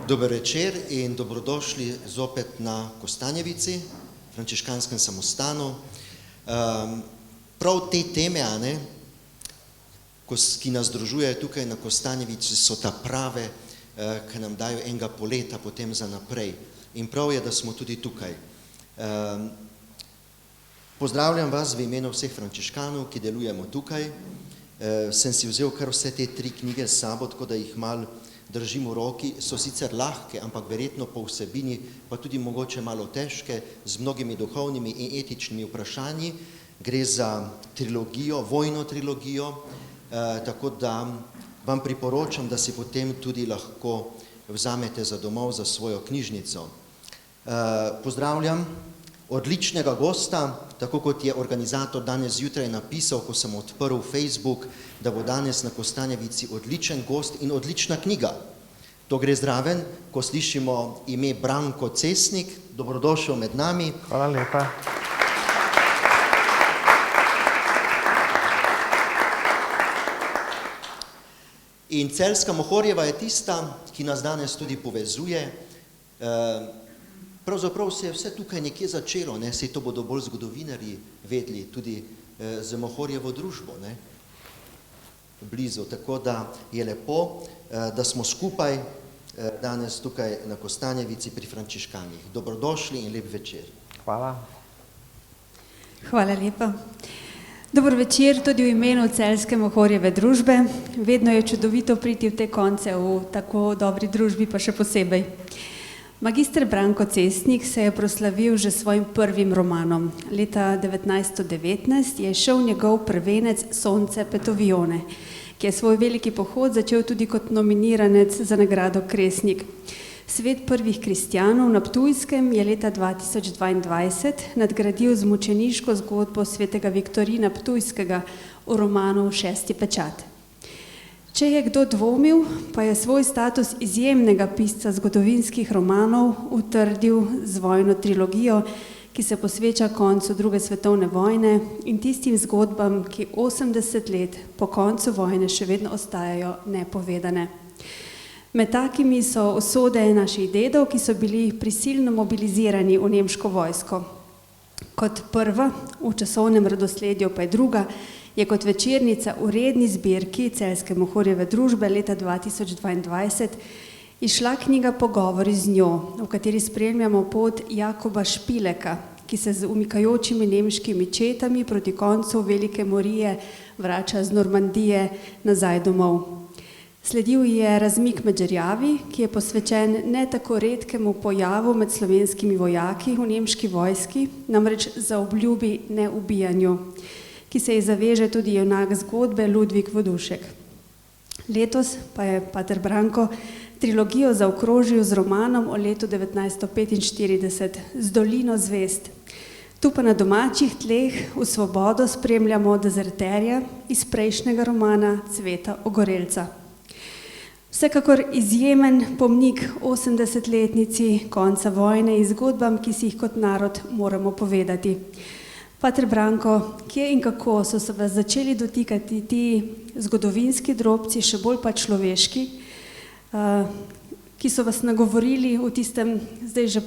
Dober večer in dobrodošli zopet na Kostanjevici, frančiškanskem samostanu. Prav te teme, ki nas združujejo tukaj na Kostanjevici, so ta prave, ki nam dajo enega poleta potem za naprej. In prav je, da smo tudi tukaj. Pozdravljam vas v imenu vseh frančiškanov, ki delujemo tukaj. Sem si vzel kar vse te 3 knjige s sabo, tako da jih malo držim v roki. So sicer lahke, ampak verjetno po vsebini, pa tudi mogoče malo težke, z mnogimi duhovnimi in etičnimi vprašanji. Gre za trilogijo, vojno trilogijo, tako da vam priporočam, da si potem tudi lahko vzamete za domov, za svojo knjižnico. Pozdravljam odličnega gosta, tako kot je organizator danes zjutraj napisal, ko sem odprl Facebook, da bo danes na Kostanjevici odličen gost in odlična knjiga. To gre zraven, ko slišimo ime Branko Cesnik. Dobrodošel med nami. Hvala lepa. In Celjska Mohorjeva je tista, ki nas danes tudi povezuje. Pravzaprav se je vse tukaj nekje začelo, saj to bodo bolj zgodovinarji vedeli, tudi z Mohorjevo družbo, blizu. Tako da je lepo, da smo skupaj danes tukaj na Kostanjevici pri frančiškanih. Dobrodošli in lep večer. Hvala. Hvala lepa. Dober večer tudi v imenu Celjske Mohorjeve družbe. Vedno je čudovito priti v te konce, v tako dobri družbi pa še posebej. Magister Branko Cesnik se je proslavil že svojim prvim romanom. Leta 1919 je šel njegov prvenec Sonce Petovione, ki je svoj veliki pohod začel tudi kot nominiranec za nagrado Kresnik. Svet prvih kristjanov na Ptujskem je leta 2022 nadgradil z mučeniško zgodbo svetega Viktorina Ptujskega v romanu Šesti pečat. Če je kdo dvomil, pa je svoj status izjemnega pisca zgodovinskih romanov utrdil z vojno trilogijo, ki se posveča koncu druge svetovne vojne in tistim zgodbam, ki 80 let po koncu vojne še vedno ostajajo nepovedane. Med takimi so usode naših dedov, ki so bili prisilno mobilizirani v nemško vojsko. Kot prva, v časovnem redosledju pa je druga, je kot večernica v redni zbirki Celjske Mohorjeve družbe leta 2022 izšla knjiga Pogovori z njo, v kateri spremljamo pot Jakoba Špileka, ki se z umikajočimi nemškimi četami proti koncu Velike morije vrača z Normandije nazaj domov. Sledil je Razmik med žerjavi, ki je posvečen ne tako redkemu pojavu med slovenskimi vojaki v nemški vojski, namreč za obljubi neubijanju, ki se ji zaveže tudi junak zgodbe Ludvik Vodušek. Letos pa je pater Branko trilogijo zaokrožil z romanom o letu 1945 z Dolino zvezd. Tu pa na domačih tleh v svobodo spremljamo dezerterja iz prejšnjega romana Cveta Ogorelca. Vsekakor izjemen pomnik 80-letnici konca vojne in zgodbam, ki si jih kot narod moramo povedati. Pater Branko, kje in kako so se vas začeli dotikati ti zgodovinski drobci, še bolj pa človeški, ki so vas nagovorili v tistem, zdaj že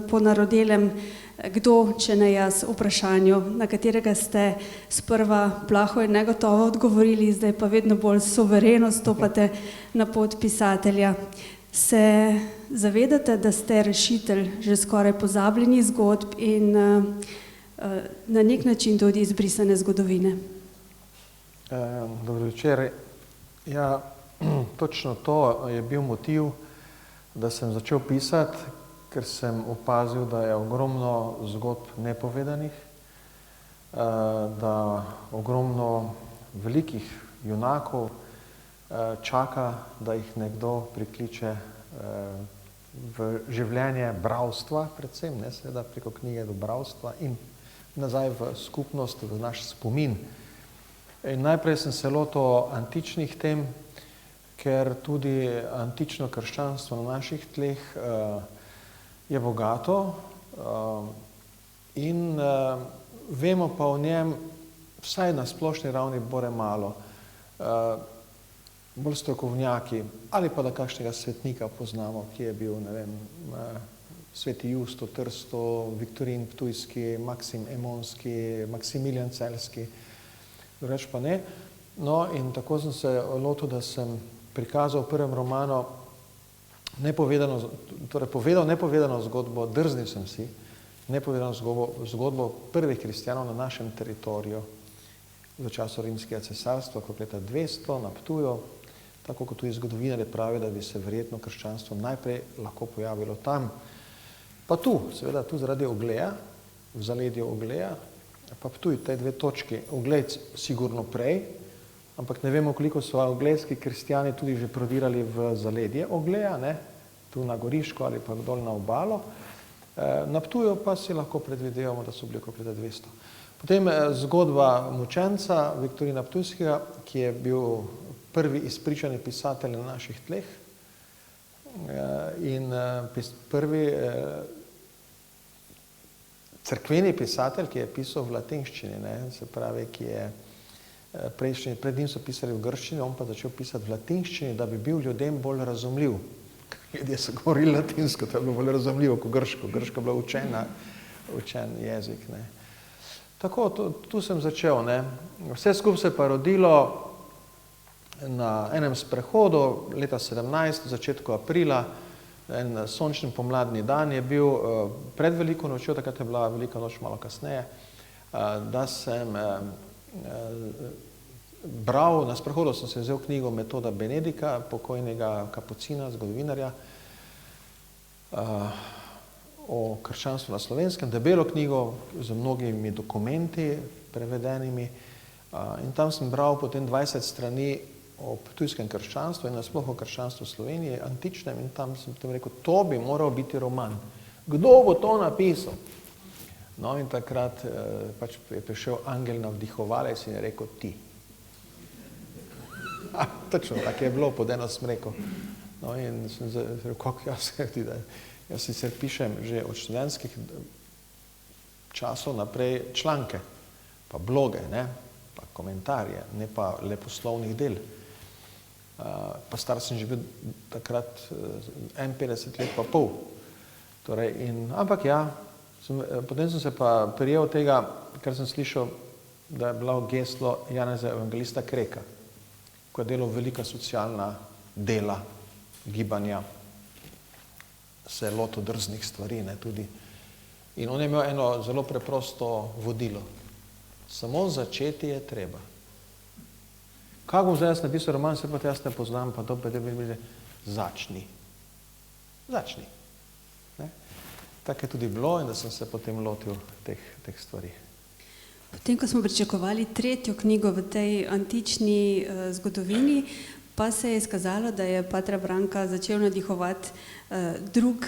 ponarodelem, kdo, če ne jaz, vprašanju, na katerega ste sprva plaho in negotovo odgovorili, zdaj pa vedno bolj suvereno stopate na pot pisatelja. Se zavedate, da ste rešitelj že skoraj pozabljenih zgodb in na nek način tudi izbrisane zgodovine? Dobro večer. Ja, točno to je bil motiv, da sem začel pisati, ker sem opazil, da je ogromno zgodb nepovedanih, da ogromno velikih junakov čaka, da jih nekdo prikliče v življenje bralstva, predvsem, seveda preko knjige do bralstva in nazaj v skupnost, v naš spomin. In najprej sem se lotil antičnih tem, ker tudi antično krščanstvo na naših tleh je bogato in vemo pa o njem vsaj na splošni ravni bore malo. bolj strokovnjaki, ali pa da kakšnega svetnika poznamo, ki je bil, ne vem, Sveti Justo Trsto, Viktorin Ptujski, Maksim Emonski, Maksimilijan Celjski, drugače pa ne. No, in tako sem se lotil, da sem prikazal v prvem romanu povedal nepovedano zgodbo, drznil sem si, nepovedano zgodbo prvih kristjanov na našem teritoriju v času Rimskega cesarstva, okrog leta 200 na Ptuju, tako kot tudi zgodovinarji pravijo, da bi se verjetno krščanstvo najprej lahko pojavilo tam. Pa tu, seveda tu zaradi Ogleja, v zaledju Ogleja, pa Ptuj, te dve točki, Oglej sigurno prej, ampak ne vemo, koliko so oglejski kristjani tudi že prodirali v zaledje Ogleja, ne, tu na Goriško ali pa dol na obalo. Na Ptuju pa si lahko predvidevamo, da so bili okrog leta 200. Potem zgodba mučenca Viktorina Ptujskega, ki je bil prvi izpričani pisatelj na naših tleh in prvi cerkveni pisatelj, ki je pisal v latinščini, ne, se pravi, ki je pred njim so pisali v grščini, on pa začel pisati v latinščini, da bi bil ljudem bolj razumljiv. Ljudje so govorili latinsko, to je bilo bolj razumljivo kot grško. Grško je bila učen jezik. Ne. Tako, tu sem začel. Ne. Vse skupaj se je pa rodilo na enem sprehodu leta 17, v začetku aprila, en sončni pomladni dan je bil pred veliko nočjo, takrat je bila velika noč malo kasneje, da sem bral, na sprehodu sem se vzel knjigo Metoda Benedika, pokojnega kapucina, zgodovinarja, o krščanstvu na Slovenskem, debelo knjigo z mnogimi dokumenti prevedenimi, in tam sem bral potem 20 strani o ptujskem krščanstvu in nasploh o krščanstvu v Sloveniji, antičnem, in tam sem potem rekel, to bi moral biti roman. Kdo bo to napisal? No, in takrat pač je prišel angel navdihovalec in je rekel, ti. Točno, tako je bilo, pod eno smreko. No, in sem rekel, kako jaz sicer pišem že od študentskih časov naprej članke, pa bloge, ne, pa komentarje, ne pa leposlovnih del. Pa star sem že bil takrat 51 let pa pol. Torej, ampak ja, potem sem se pa prijel tega, kar sem slišal, da je bilo geslo Janeza Evangelista Kreka, ko je delal velika socialna dela, gibanja, se je lotil drznih stvari, ne, tudi. In on je imel eno zelo preprosto vodilo. Samo začeti je treba. Kako bom zdaj jaz napisal roman, se pa jaz ne poznam, pa to pa začni. Začni. Ne? Tako je tudi bilo in da sem se potem lotil teh stvari. Potem, ko smo pričakovali tretjo knjigo v tej antični zgodovini, pa se je izkazalo, da je patra Branka začel nadihovati drug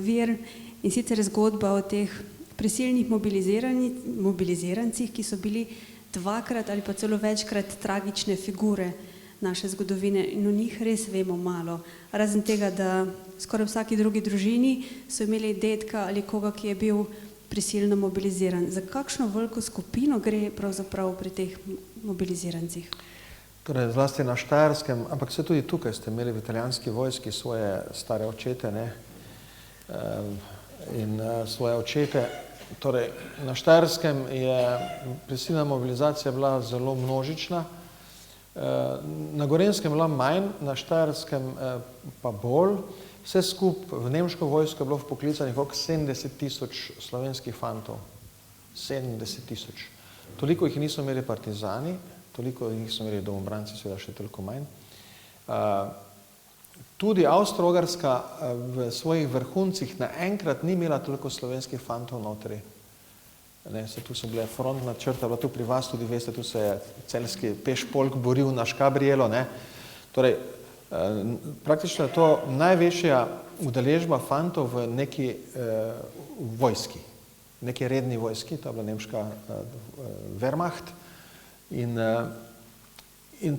vir, in sicer zgodba o teh prisilnih mobilizirancih, ki so bili dvakrat ali pa celo večkrat tragične figure naše zgodovine in o njih res vemo malo. Razen tega, da skoraj v vsaki drugi družini so imeli dedka ali koga, ki je bil prisilno mobiliziran. Za kakšno veliko skupino gre pravzaprav pri teh mobilizirancih? Torej, zlasti na Štajerskem, ampak se tudi tukaj ste imeli v italijanski vojski svoje stare očete, ne, in svoje očete. Torej, na Štajerskem je prisilna mobilizacija bila zelo množična, na Gorenjskem bila manj, na Štajerskem pa bolj. Vse skupaj v nemško vojsko je bilo vpoklicanih okrog 70 000 slovenskih fantov. 70 000. Toliko jih niso imeli partizani, toliko jih niso imeli domobranci, seveda še toliko manj. Tudi Avstro-Ogrska v svojih vrhuncih naenkrat ni imela toliko slovenskih fantov notri. Tu so bile frontna črta, bila tu pri vas tudi, veste, tu se je celjski pešpolk boril na Škabrijelo. Torej, praktično je to največja udeležba fantov v neki vojski, neki redni vojski, to je bila nemška Wehrmacht. In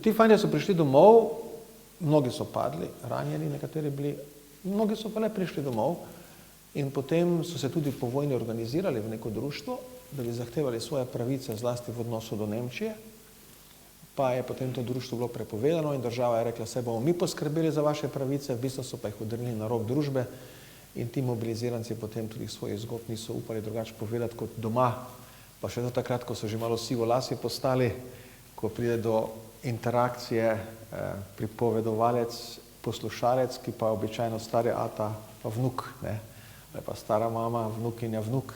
ti fantje so prišli domov, mnogi so padli, ranjeni, nekateri bili, mnogi so pa le prišli domov in potem so se tudi po vojni organizirali v neko društvo, da bi zahtevali svoje pravice zlasti v odnosu do Nemčije. pa je potem to društvo bilo prepovedano in država je rekla, se bomo mi poskrbeli za vaše pravice, v bistvu so pa jih odrinili na rob družbe in ti mobiliziranci potem tudi svojih zgodb niso upali drugače povedati kot doma, pa še do takrat, ko so že malo sivolasi postali, ko pride do interakcije pripovedovalec, poslušalec, ki pa običajno stari ata pa vnuk, ne, ali pa stara mama, vnukinja, vnuk.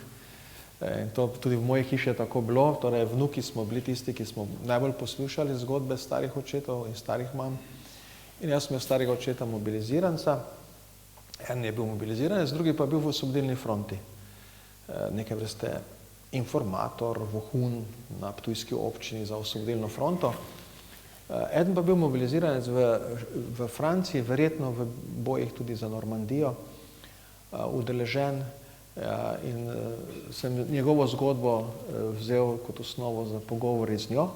In to tudi v moji hiši je tako bilo, torej vnuki smo bili tisti, ki smo najbolj poslušali zgodbe starih očetov in starih mam. In jaz sem imel starega očeta mobiliziranca, en je bil mobiliziranec, drugi pa je bil v osvobodilni fronti. Neke vrste informator, vohun na ptujski občini za osvobodilno fronto. Eden pa bil mobiliziranec v Franciji, verjetno v bojih tudi za Normandijo, udeležen, in sem njegovo zgodbo vzel kot osnovo za pogovori z njo,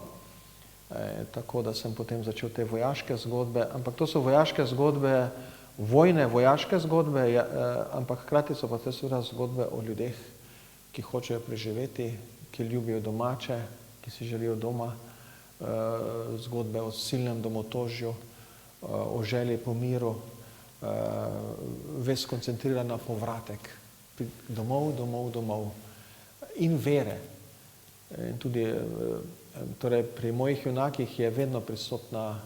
tako da sem potem začel te vojaške zgodbe, ampak to so vojaške zgodbe, vojne vojaške zgodbe, ampak hkrati so pa te seveda zgodbe o ljudeh, ki hočejo preživeti, ki ljubijo domače, ki si želijo doma, zgodbe o silnem domotožju, o želji po miru, ves skoncentriran na povratek, domov, domov, domov in vere. In tudi torej pri mojih junakih je vedno prisotna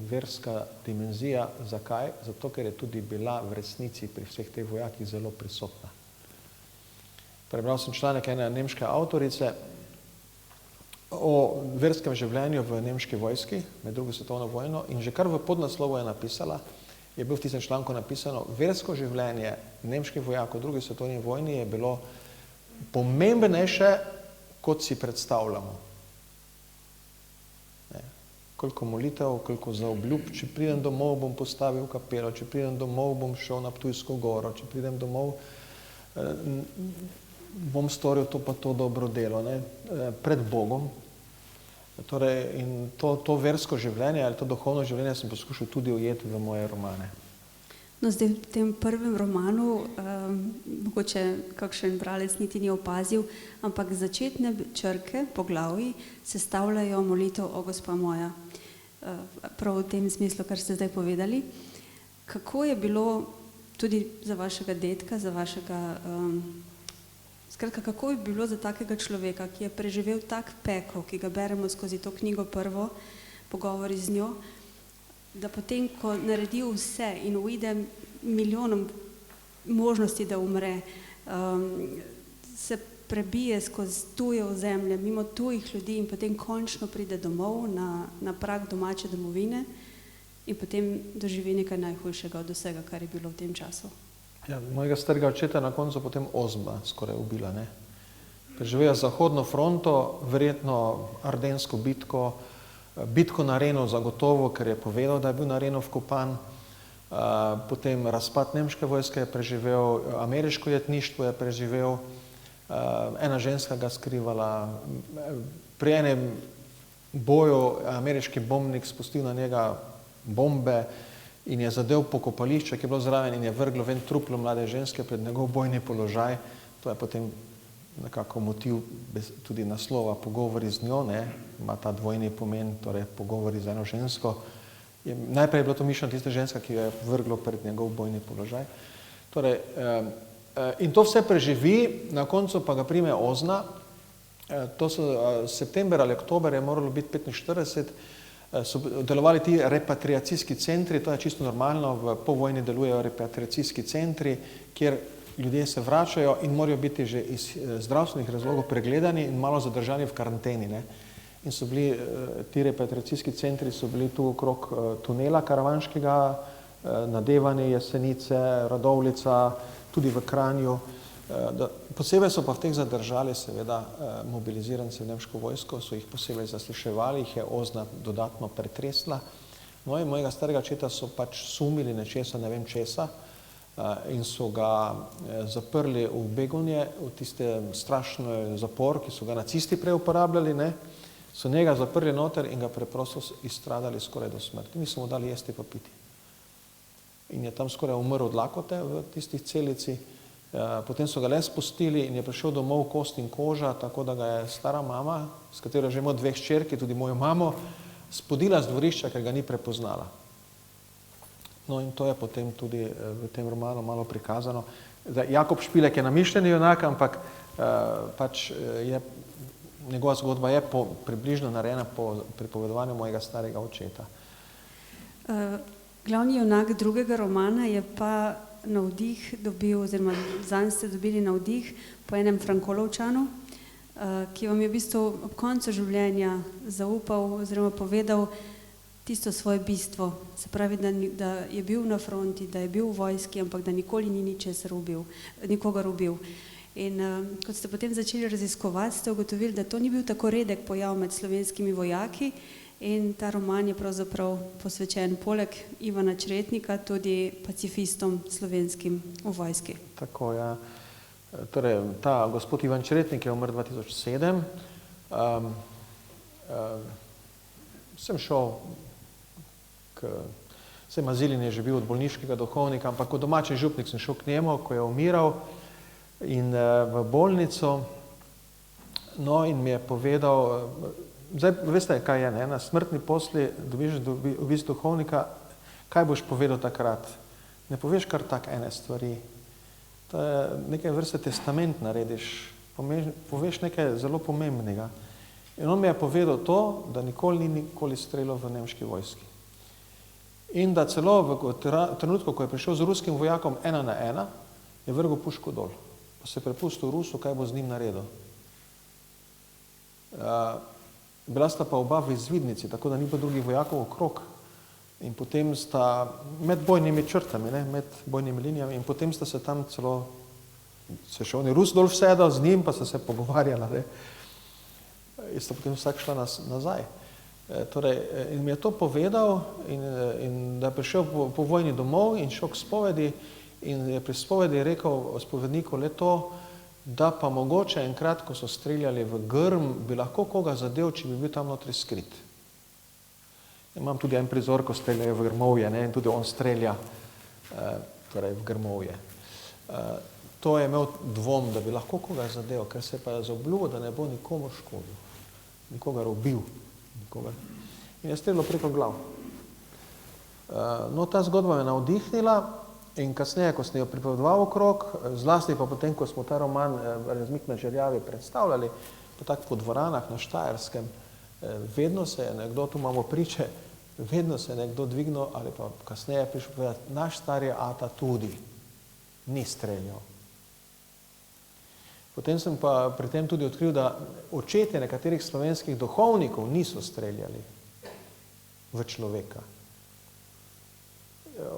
verska dimenzija. Zakaj? Zato, ker je tudi bila v resnici pri vseh teh vojakih zelo prisotna. Prebral sem članek ene nemške avtorice o verskem življenju v nemški vojski med drugo svetovno vojno in že kar v podnaslovu je napisala, je bil v tistem članku napisano, versko življenje nemških vojakov v drugi svetovni vojni je bilo pomembnejše, kot si predstavljamo. Koliko molitev, koliko zaobljub, če pridem domov, bom postavil kapelo, če pridem domov, bom šel na Ptujsko goro, če pridem domov, bom storil to pa to dobro delo, ne, pred Bogom. Torej, in to versko življenje ali to duhovno življenje sem poskušal tudi ujeti v moje romane. No, zdaj v tem prvem romanu, mogoče kakšen bralec niti ni opazil, ampak začetne črke, poglavji, sestavljajo molitev o Gospa moja. Prav v tem smislu, kar ste zdaj povedali. Kako je bilo tudi za vašega dedka, za vašega... Skratka, kako je bilo za takega človeka, ki je preživel tak pekel, ki ga beremo skozi to knjigo prvo, pogovori z njo, da potem, ko naredi vse in uide milijonom možnosti, da umre, se prebije skozi tuje ozemlje, mimo tujih ljudi in potem končno pride domov na prag domače domovine in potem doživi nekaj najhujšega od vsega, kar je bilo v tem času. Ja, mojega starega očeta na koncu potem ozma skoraj ubila, ne. Preživel je zahodno fronto, verjetno ardensko bitko, bitko na Renu zagotovo, ker je povedal, da je bil na Renu vkopan, potem razpad nemške vojske je preživel, ameriško jetništvo je preživel, ena ženska ga skrivala, pri enem boju ameriški bombnik spustil na njega bombe in je zadev pokopališče, ki je bilo zraven in je vrglo ven truplo mlade ženske pred njegov bojni položaj. To je potem nekako motiv tudi naslova Pogovori z njo, ne, ima ta dvojni pomen, torej pogovori z eno žensko. Najprej je bilo to mišljeno tista ženska, ki jo je vrglo pred njegov bojni položaj. Torej, in to vse preživi, na koncu pa ga prime ozna, to so september ali oktober je moralo biti 45, so delovali ti repatriacijski centri, to je čisto normalno, po vojni delujejo repatriacijski centri, kjer ljudje se vračajo in morajo biti že iz zdravstvenih razlogov pregledani in malo zadržani v karanteni, ne. In so bili, ti repatriacijski centri so bili tu okrog tunela karavanškega, Nadevanje, Jesenice, Radovljica, tudi v Kranju. Posebej so pa v teh zadržali seveda mobilizirance v nemško vojsko, so jih posebej zasliševali, jih je ozna dodatno pretresla. No in mojega starega očeta so pač sumili nečesa, ne vem česa, in so ga zaprli v Begunje, v tiste strašne zapor, ki so ga nacisti prej uporabljali, ne, so njega zaprli noter in ga preprosto izstradali skoraj do smrti. Niso mu dali jesti pa piti. In je tam skoraj umrl od lakote v tistih celici. Potem so ga le spustili in je prišel domov kost in koža, tako da ga je stara mama, s katero že imel dve hčerki, tudi mojo mamo, spodila z dvorišča, ker ga ni prepoznala. No in to je potem tudi v tem romanu malo prikazano. Jakob Špilek je namišljeni junak, ampak pač njegova zgodba je približno narejena po pripovedovanju mojega starega očeta. Glavni junak drugega romana je pa navdih dobil, oziroma zanj ste dobili navdih po enem Frankolovčanu, ki vam je v bistvu ob koncu življenja zaupal oziroma povedal tisto svoje bistvo. Se pravi, da je bil na fronti, da je bil v vojski, ampak da nikoli ni nikogar ubil. In kot ste potem začeli raziskovati, ste ugotovili, da to ni bil tako redek pojav med slovenskimi vojaki in ta roman je pravzaprav posvečen poleg Ivana Čretnika tudi pacifistom slovenskim v vojski. Tako, ja. Torej, ta gospod Ivan Čretnik je umrl 2007. Sem šel Mazilin je že bil od bolniškega duhovnika, ampak kot domači župnik sem šel k njemu, ko je umiral in v bolnico, no in mi je povedal, zdaj veste, kaj je, ne? Na smrtni posli dobiš obisk duhovnika, kaj boš povedal takrat? Ne poveš kar tak ene stvari. To je nekaj vrste testament narediš, poveš nekaj zelo pomembnega. In on mi je povedal to, da nikoli streljal v nemški vojski. In da celo v trenutku, ko je prišel z ruskim vojakom 1 na 1, je vrgel puško dol. Pa se prepustil Rusu, kaj bo z njim naredil. Bila sta pa oba v izvidnici, tako da ni bilo drugih vojakov okrog. In potem sta med bojnimi črtami, ne, med bojnimi linijami, in potem sta se tam celo, se še oni Rus dol vsedal z njim, pa sta se pogovarjala, ne. In sta potem vsak šla nazaj. Torej, in mi je to povedal, in da je prišel po vojni domov in šel k spovedi, in je pri spovedi rekel spovedniku le to, da pa mogoče enkrat, ko so streljali v grm, bi lahko koga zadev, če bi bil tam notri skrit. Imam tudi en prizor, ko streljajo v grmovje, ne, in tudi on strelja torej v grmovje. To je imel dvom, da bi lahko koga zadev, ker se pa je zaobljubil, da ne bo nikomu škodil, nikogar ubil. In je streljal preko glav. No, ta zgodba me navdihnila in kasneje, ko sem jo pripovedoval okrog, zlasti pa potem, ko smo ta roman Razmik na žerjavi predstavljali, pa tako po dvoranah na Štajerskem, vedno se je nekdo, tu imamo priče, vedno se je nekdo dvignil ali pa kasneje prišel povedati, naš stari ata tudi ni streljal. Potem sem pa pri tem tudi odkril, da očetje nekaterih slovenskih duhovnikov niso streljali v človeka.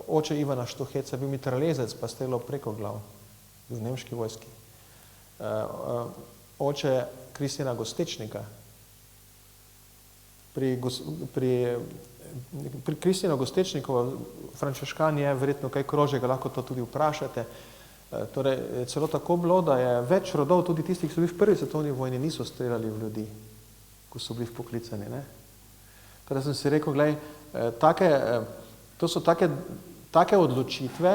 Oče Ivana Štuheca je bil mitraljezec, pa streljal preko glav v nemški vojski. Oče Kristjana Gostečnika. Pri Kristjanu Gostečnikovu, frančiškan je, verjetno kaj krože, ga lahko to tudi vprašate. Torej, celo tako bilo, da je več rodov, tudi tistih, ki so bili v prvi svetovni vojni, niso streljali v ljudi, ko so bili vpoklicani, ne. Torej sem si rekel, glej, to so take odločitve,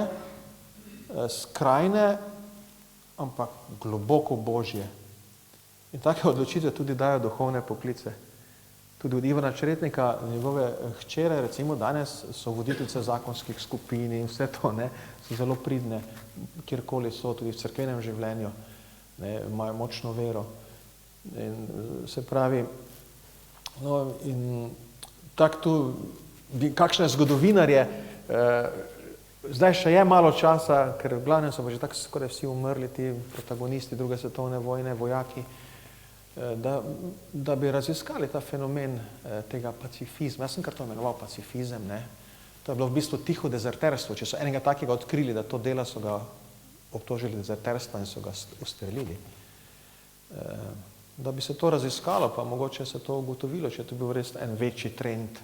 skrajne, ampak globoko božje. In take odločitve tudi dajo duhovne poklice. Tudi od Ivana Čretnika, njegove hčere, recimo danes so voditeljice zakonskih skupin in vse to, ne, so zelo pridne, kjerkoli so, tudi v cerkvenem življenju, ne, imajo močno vero. In se pravi, no, in tako tu, kakšne zgodovinarje, zdaj še je malo časa, ker v glavnem so pa že tako skoraj vsi umrli, ti protagonisti druge svetovne vojne, vojaki, da bi raziskali ta fenomen tega pacifizma. Jaz sem kar to imenoval pacifizem, ne. To je bilo v bistvu tiho dezerterstvo. Če so enega takega odkrili, da to dela, so ga obtožili dezerterstva in so ga ustrelili. Da bi se to raziskalo, pa mogoče se to ugotovilo, če je to bil res en večji trend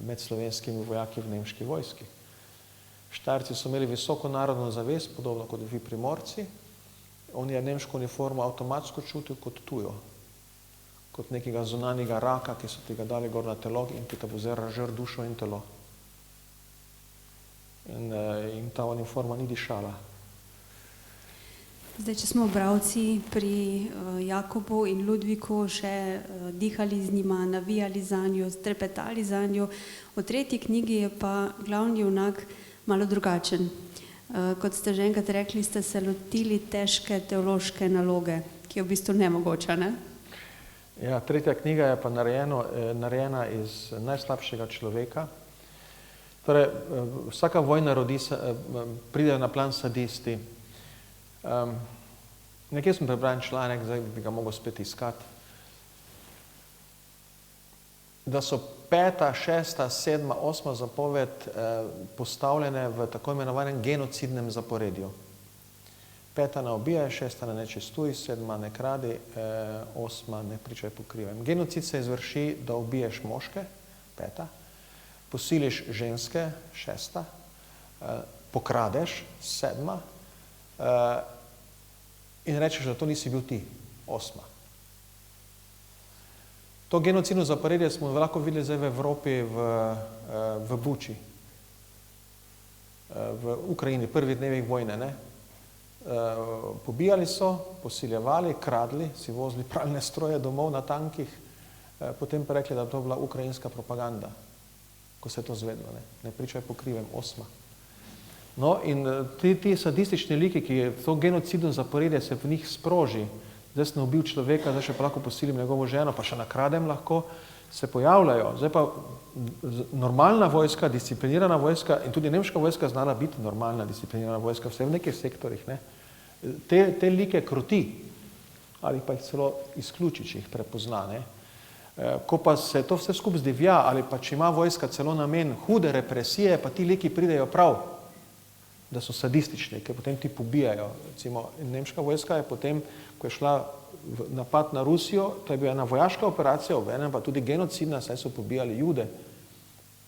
med slovenskimi vojaki v nemški vojski. Štajerci so imeli visoko narodno zavest, podobno kot vi Primorci. On je nemško uniformo avtomatsko čutil kot tujo, kot nekega zunanjega raka, ki so ti ga dali gor na telo in ki te bo zdaj razžrl dušo in telo. In ta uniforma ni dišala. Zdaj, če smo bralci pri Jakobu in Ludviku še dihali z njima, navijali za njo, trepetali za njo, v tretji knjigi je pa glavni junak malo drugačen. Kot ste že enkrat rekli, ste se lotili težke teološke naloge, ki je v bistvu nemogoča, ne? Ja, tretja knjiga je pa narejena iz najslabšega človeka. Torej, vsaka vojna pride na plan sadisti. Nekje sem prebral članek, zdaj bi ga mogel spet iskati, da so 5., 6., 7., 8. zapoved postavljene v tako imenovanem genocidnem zaporedju. 5. ne ubijaj, 6. ne nečestuj, 7. ne kradi, 8. ne pričaj po krivem. Genocid se izvrši, da ubiješ moške, 5., posiliš ženske, 6., pokradeš, 7., in rečeš, da to nisi bil ti, 8. To genocidno zaporedje smo lahko videli zdaj v Evropi v Buči, v Ukrajini, prvih dnevih vojne, ne? Pobijali so, posiljevali, kradli, si vozili pralne stroje domov na tankih, potem pa rekli, da to bila ukrajinska propaganda, ko se je to zvedlo, ne pričaj po krivem, 8. No in ti sadistični liki, ki je to genocidno zaporedje, se v njih sproži, zdaj sem ubil človeka, zdaj še pa lahko posilim njegovo ženo, pa še nakradem lahko, se pojavljajo. Zdaj pa normalna vojska, disciplinirana vojska in tudi nemška vojska znala biti normalna, disciplinirana vojska, vse v nekih sektorjih, ne. Te like kroti, ali pa jih celo izključi, če jih prepozna, ne. Ko pa se to vse skupaj zdivja, ali pa če ima vojska celo namen hude represije, pa ti liki pridejo prav, da so sadistični, ker potem ti pobijajo. Recimo, nemška vojska je potem, ko je šla napad na Rusijo, to je bila ena vojaška operacija, obenem pa tudi genocidna, saj so pobijali Jude,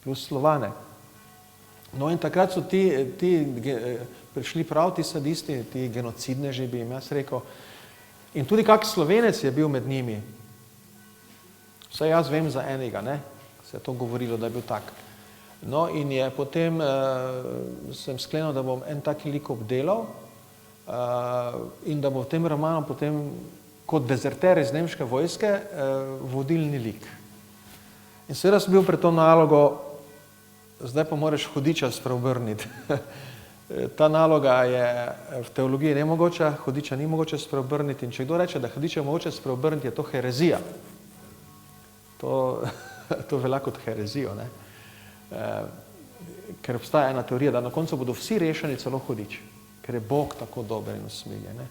plus Slovane. No in takrat so ti prišli prav, ti sadisti, ti genocidneži, bi jim jaz rekel. In tudi kak Slovenec je bil med njimi. Vsaj jaz vem za enega, ne, se je to govorilo, da je bil tak. No in je potem, sem sklenil, da bom en taki lik obdelal in da bo v tem romanu potem kot dezerter iz nemške vojske vodilni lik. In seveda sem bil pred to nalogo, zdaj pa moraš hudiča spreobrniti. Ta naloga je v teologiji nemogoča, hudiča ni mogoče spreobrniti in če kdo reče, da hudiča je mogoče spreobrniti, je to herezija. To velja kot herezijo, ne. Ker obstaja ena teorija, da na koncu bodo vsi rešeni, celo hudič, ker je Bog tako dober in usmiljen, ne.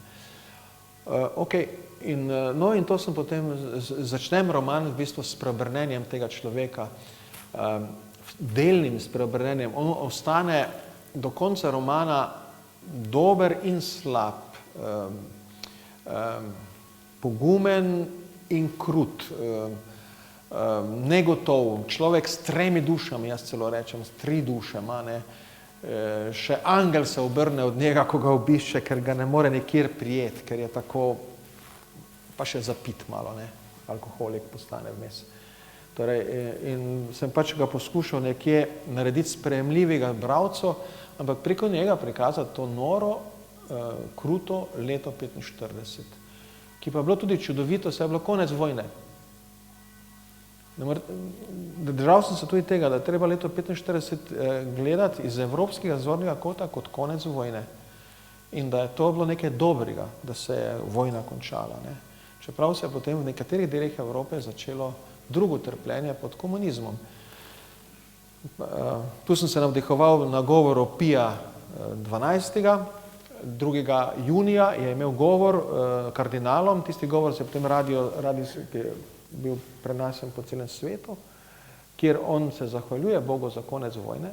No in to sem potem, začnem roman v bistvu s spreobrnenjem tega človeka, delnim spreobrnenjem. On ostane do konca romana dober in slab, pogumen in krut, negotov, človek s 3 dušami, jaz celo rečem, s 3 duše ima, ne. Še angel se obrne od njega, ko ga obišče, ker ga ne more nikjer prijeti, ker je tako, pa še zapit malo, ne, alkoholik postane vmes. Torej, in sem pač ga poskušal nekje narediti sprejemljivega bralcu, ampak preko njega prikazati to noro, kruto leto 45, ki pa je bilo tudi čudovito, saj je bilo konec vojne. Držal sem se tudi tega, da je treba leto 45 gledati iz evropskega zornega kota kot konec vojne in da je to bilo nekaj dobrega, da se je vojna končala, ne. Čeprav se je potem v nekaterih delih Evrope začelo drugo trpljenje pod komunizmom. Tu sem se navdihoval na govoru Pija 12. 2. junija je imel govor kardinalom, tisti govor se je potem radijski bil prenasen po celem svetu, kjer on se zahvaljuje Bogu za konec vojne,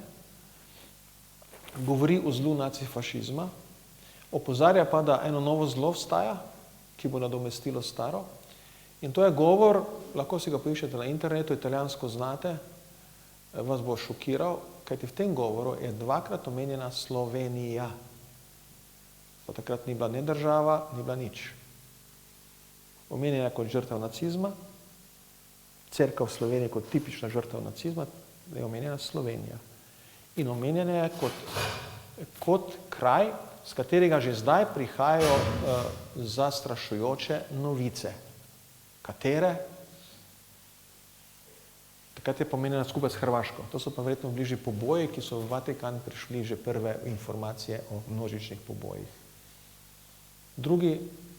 govori o zlu nacifašizma, opozarja pa, da eno novo zlo vstaja, ki bo nadomestilo staro. In to je govor, lahko si ga poiščete na internetu, italijansko znate, vas bo šokiral, kajti v tem govoru je 2-krat omenjena Slovenija. Pa takrat ni bila ne država, ni bila nič. Omenjena kot žrtev nacizma, Cerkev v Sloveniji kot tipična žrtev nacizma, je omenjena Slovenija. In omenjena je kot kraj, z katerega že zdaj prihajajo zastrašujoče novice. Katere? Takrat je pomenjena skupaj s Hrvaško. To so pa verjetno bližji poboji, ki so v Vatikan prišli že prve informacije o množičnih pobojih. 2.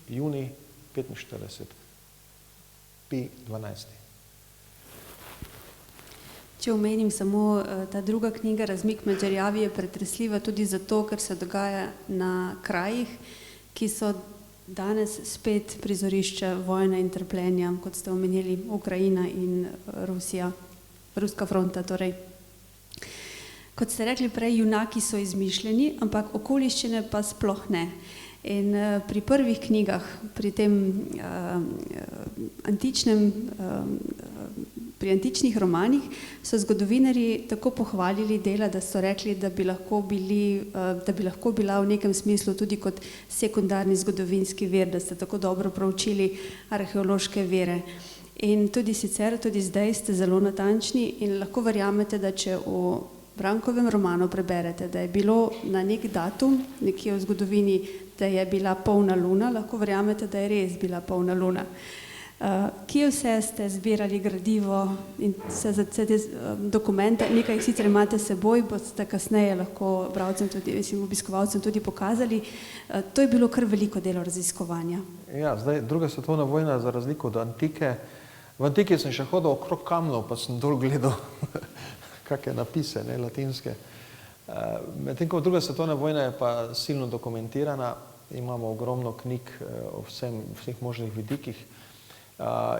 junij 45. Pi 12. Če omenim samo ta druga knjiga, Razmik med žerjavi, je pretresljiva tudi zato, ker se dogaja na krajih, ki so danes spet prizorišče vojne in trpljenja, kot ste omenili, Ukrajina in Rusija, Ruska fronta torej. Kot ste rekli prej, junaki so izmišljeni, ampak okoliščine pa sploh ne. In pri prvih knjigah, pri tem pri antičnih romanih so zgodovinarji tako pohvalili dela, da so rekli, da bi lahko bila v nekem smislu tudi kot sekundarni zgodovinski vir, da ste tako dobro proučili arheološke vire. In tudi sicer, tudi zdaj ste zelo natančni in lahko verjamete, da če v Brankovem romanu preberete, da je bilo na nek datum, nekje v zgodovini, da je bila polna luna, lahko verjamete, da je res bila polna luna. Kje vse ste zbirali gradivo in vse te dokumente, nekaj jih sicer imate seboj, boste kasneje lahko bralcem tudi, obiskovalcem tudi pokazali. To je bilo kar veliko delo raziskovanja. Ja, zdaj druga svetovna vojna, za razliko od antike. V antiki sem še hodil okrog kamnov, pa sem dol gledal kakšne napise, ne, latinske. Medtem ko druga svetovna vojna je pa silno dokumentirana, imamo ogromno knjig o vseh možnih vidikih.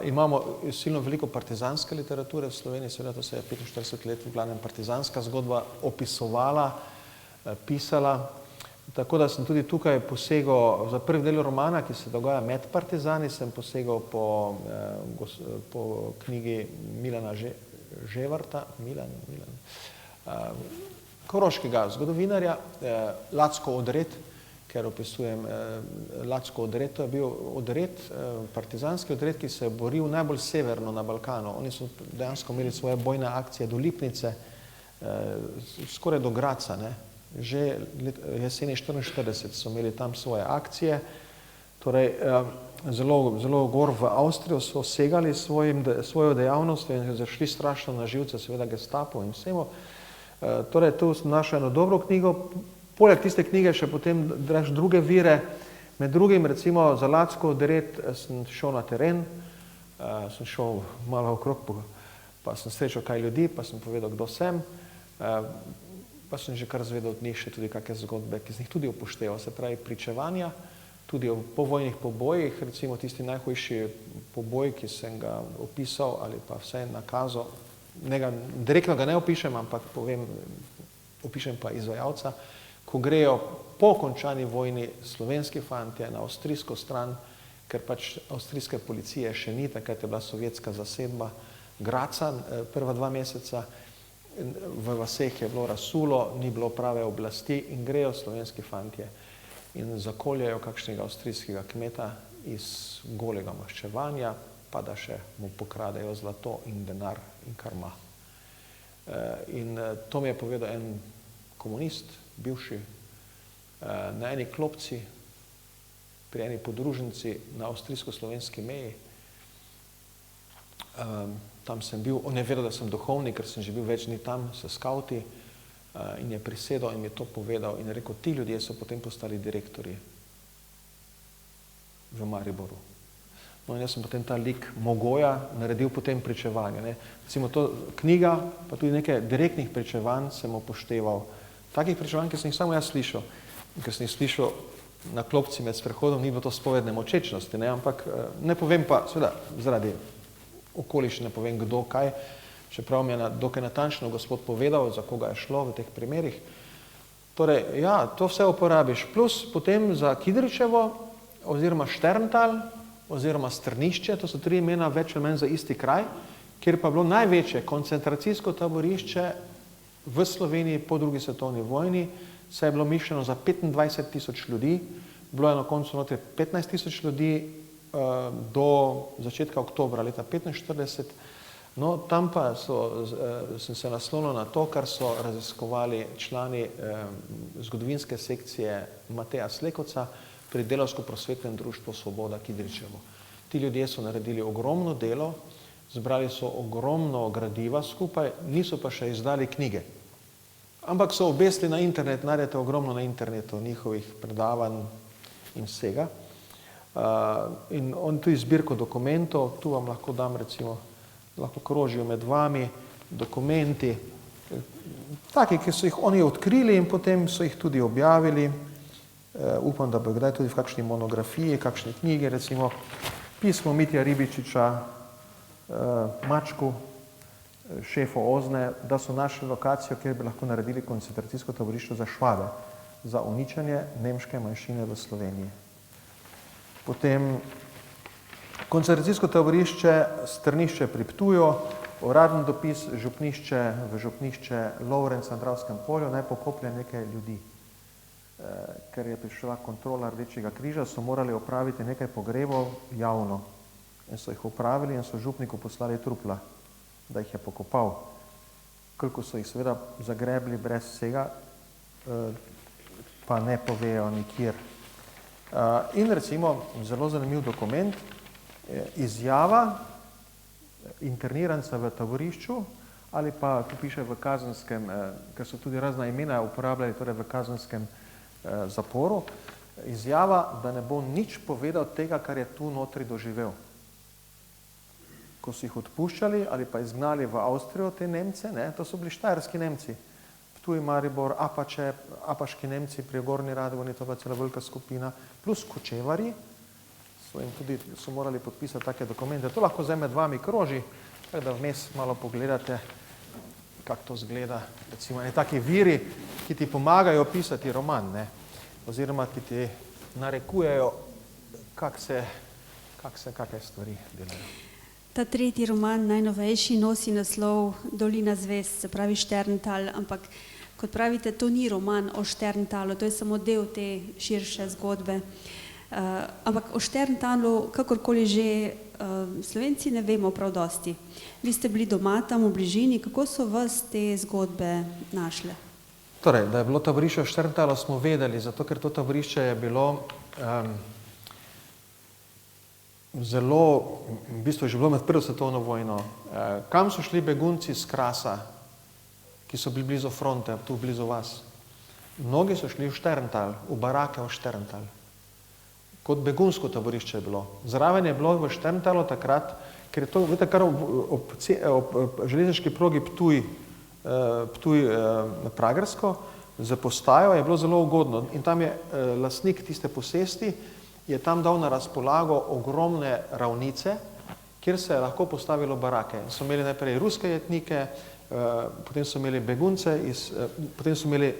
Imamo silno veliko partizanske literature v Sloveniji, seveda to se je 45 let v glavnem partizanska zgodba opisovala, pisala. Tako da sem tudi tukaj posegal, za prvi del romana, ki se dogaja med partizani, sem posegal po knjigi Milana Ževarta, koroškega zgodovinarja, Lacko odred, ker opisujem Lacko odred. To je bil odred, partizanski odred, ki se je boril najbolj severno na Balkanu. Oni so dejansko imeli svoje bojne akcije do Lipnice, skoraj do Graca, ne. Že jeseni 44 so imeli tam svoje akcije, torej zelo gor v Avstrijo so segali svojo dejavnost in zašli strašno na živce, seveda Gestapu in vsemu. Torej, tu sem našel eno dobro knjigo, poleg tiste knjige še potem druge vire, med drugim recimo za Lacko odred sem šel na teren, sem šel malo okrog, pa sem srečal kaj ljudi, pa sem povedal, kdo sem, pa sem že kar zvedel od njih še tudi kakšne zgodbe, ki sem jih tudi upošteval, se pravi pričevanja, tudi o povojnih pobojih, recimo tisti najhujši poboj, ki sem ga opisal ali pa vse nakazal, direktno ga ne opišem, ampak opišem pa izvajalca, ko grejo po končani vojni slovenski fantje na avstrijsko stran, ker pač avstrijske policije še ni, takrat je bila sovjetska zasedba Graca prva 2 meseca, v vaseh je bilo razsulo, ni bilo prave oblasti in grejo slovenski fantje in zakoljajo kakšnega avstrijskega kmeta iz golega maščevanja, pa da še mu pokradejo zlato in denar in kar ima. In to mi je povedal en komunist, bivši, na eni klopci, pri eni podružnici na avstrijsko-slovenski meji. Tam sem bil, on je vedel, da sem duhovnik, ker sem že bil več dni tam s skavti in je prisedel in mi je to povedal in je rekel, ti ljudje so potem postali direktorji v Mariboru. No in jaz sem potem ta lik Mogoja naredil potem pričevanje, ne. Recimo to knjiga, pa tudi nekaj direktnih pričevanj sem upošteval. Takih pričevanj, ki sem jih samo jaz slišal, ker sem jih slišal na klopci med sprehodom, ni bilo to spovedne močečnosti, ne, ampak ne povem pa, seveda, zaradi okoliščine povem kdo kaj, čeprav mi je dokaj natančno gospod povedal, za koga je šlo v teh primerih. Torej, ja, to vse uporabiš, plus potem za Kidričevo oziroma Šterntal oziroma Strnišče, to so 3 imena več ali manj za isti kraj, kjer pa je bilo največje koncentracijsko taborišče v Sloveniji po drugi svetovni vojni, saj je bilo mišljeno za 25.000 ljudi, bilo je na koncu notri 15.000 ljudi, do začetka oktobra leta 1945, No, tam pa sem se naslonil na to, kar so raziskovali člani zgodovinske sekcije Mateja Slekovca pri Delavsko-prosvetnem društvu Svoboda Kidričevo. Ti ljudje so naredili ogromno delo, zbrali so ogromno gradiva skupaj, niso pa še izdali knjige. Ampak so obesili na internet, najdete ogromno na internetu njihovih predavanj in vsega. In on tu zbirko dokumentov, tu vam lahko dam recimo, lahko krožijo med vami dokumenti, taki, ki so jih oni odkrili in potem so jih tudi objavili. Upam, da bo kdaj tudi v kakšni monografiji, kakšni knjigi, recimo pismo Mitja Ribičiča Mačku, šefu OZNE, da so našli lokacijo, kjer bi lahko naredili koncentracijsko taborišče za Švabe, za uničenje nemške manjšine v Sloveniji. Potem koncentracijsko taborišče Strnišče pri Ptuju, uradni dopis v župnišče Lovrenc na Dravskem polju, naj pokoplje nekaj ljudi. Ker je prišla kontrola Rdečega križa, so morali opraviti nekaj pogrebov javno. In so jih opravili in so župniku poslali trupla, da jih je pokopal. Koliko so jih seveda zagrebli brez vsega, pa ne povejo nikjer. In recimo zelo zanimiv dokument, izjava interniranca v taborišču ali pa tu piše v kazenskem, ker so tudi razna imena uporabljali, torej v kazenskem zaporu, izjava, da ne bo nič povedal tega, kar je tu notri doživel. Ko so jih odpuščali ali pa izgnali v Avstrijo te Nemce, to so bili štajerski Nemci, Ptuj, Maribor, Apače, apaški Nemci pri Gornji Radgoni, to pa cela velika skupina, plus kočevari, so morali podpisati take dokumente. To lahko zdaj med vami kroži, da vmes malo pogledate, kako to zgleda. Recimo, taki viri, ki ti pomagajo pisati roman, oziroma ki ti narekujejo, kakšne stvari delajo. Ta tretji roman, najnovejši, nosi naslov Dolina zvezd, se pravi Šterntal, ampak kot pravite, to ni roman o Šterntalu, to je samo del te širše zgodbe. Ampak o Šterntalu, kakorkoli že, Slovenci ne vemo prav dosti. Vi ste bili doma tam v bližini, kako so vas te zgodbe našle? Torej, da je bilo taborišče v Šterntalu, smo vedeli, zato ker to taborišče je bilo zelo, v bistvu je že bilo med Prvo svetovno vojno. Kam so šli begunci z Krasa, ki so bili blizu fronte, tu blizu vas? Mnogi so šli v Šterntal, v barake v Šterntal. Kot begunsko taborišče je bilo. Zraven je bilo v Šterntalu takrat, ker je to, veste, kar ob železniški progi Ptuj na Pragersko, za postajo je bilo zelo ugodno. In tam je lastnik tiste posesti, je tam dal na razpolago ogromne ravnice, kjer se je lahko postavilo barake. So imeli najprej ruske jetnike, potem so imeli begunce, potem so imeli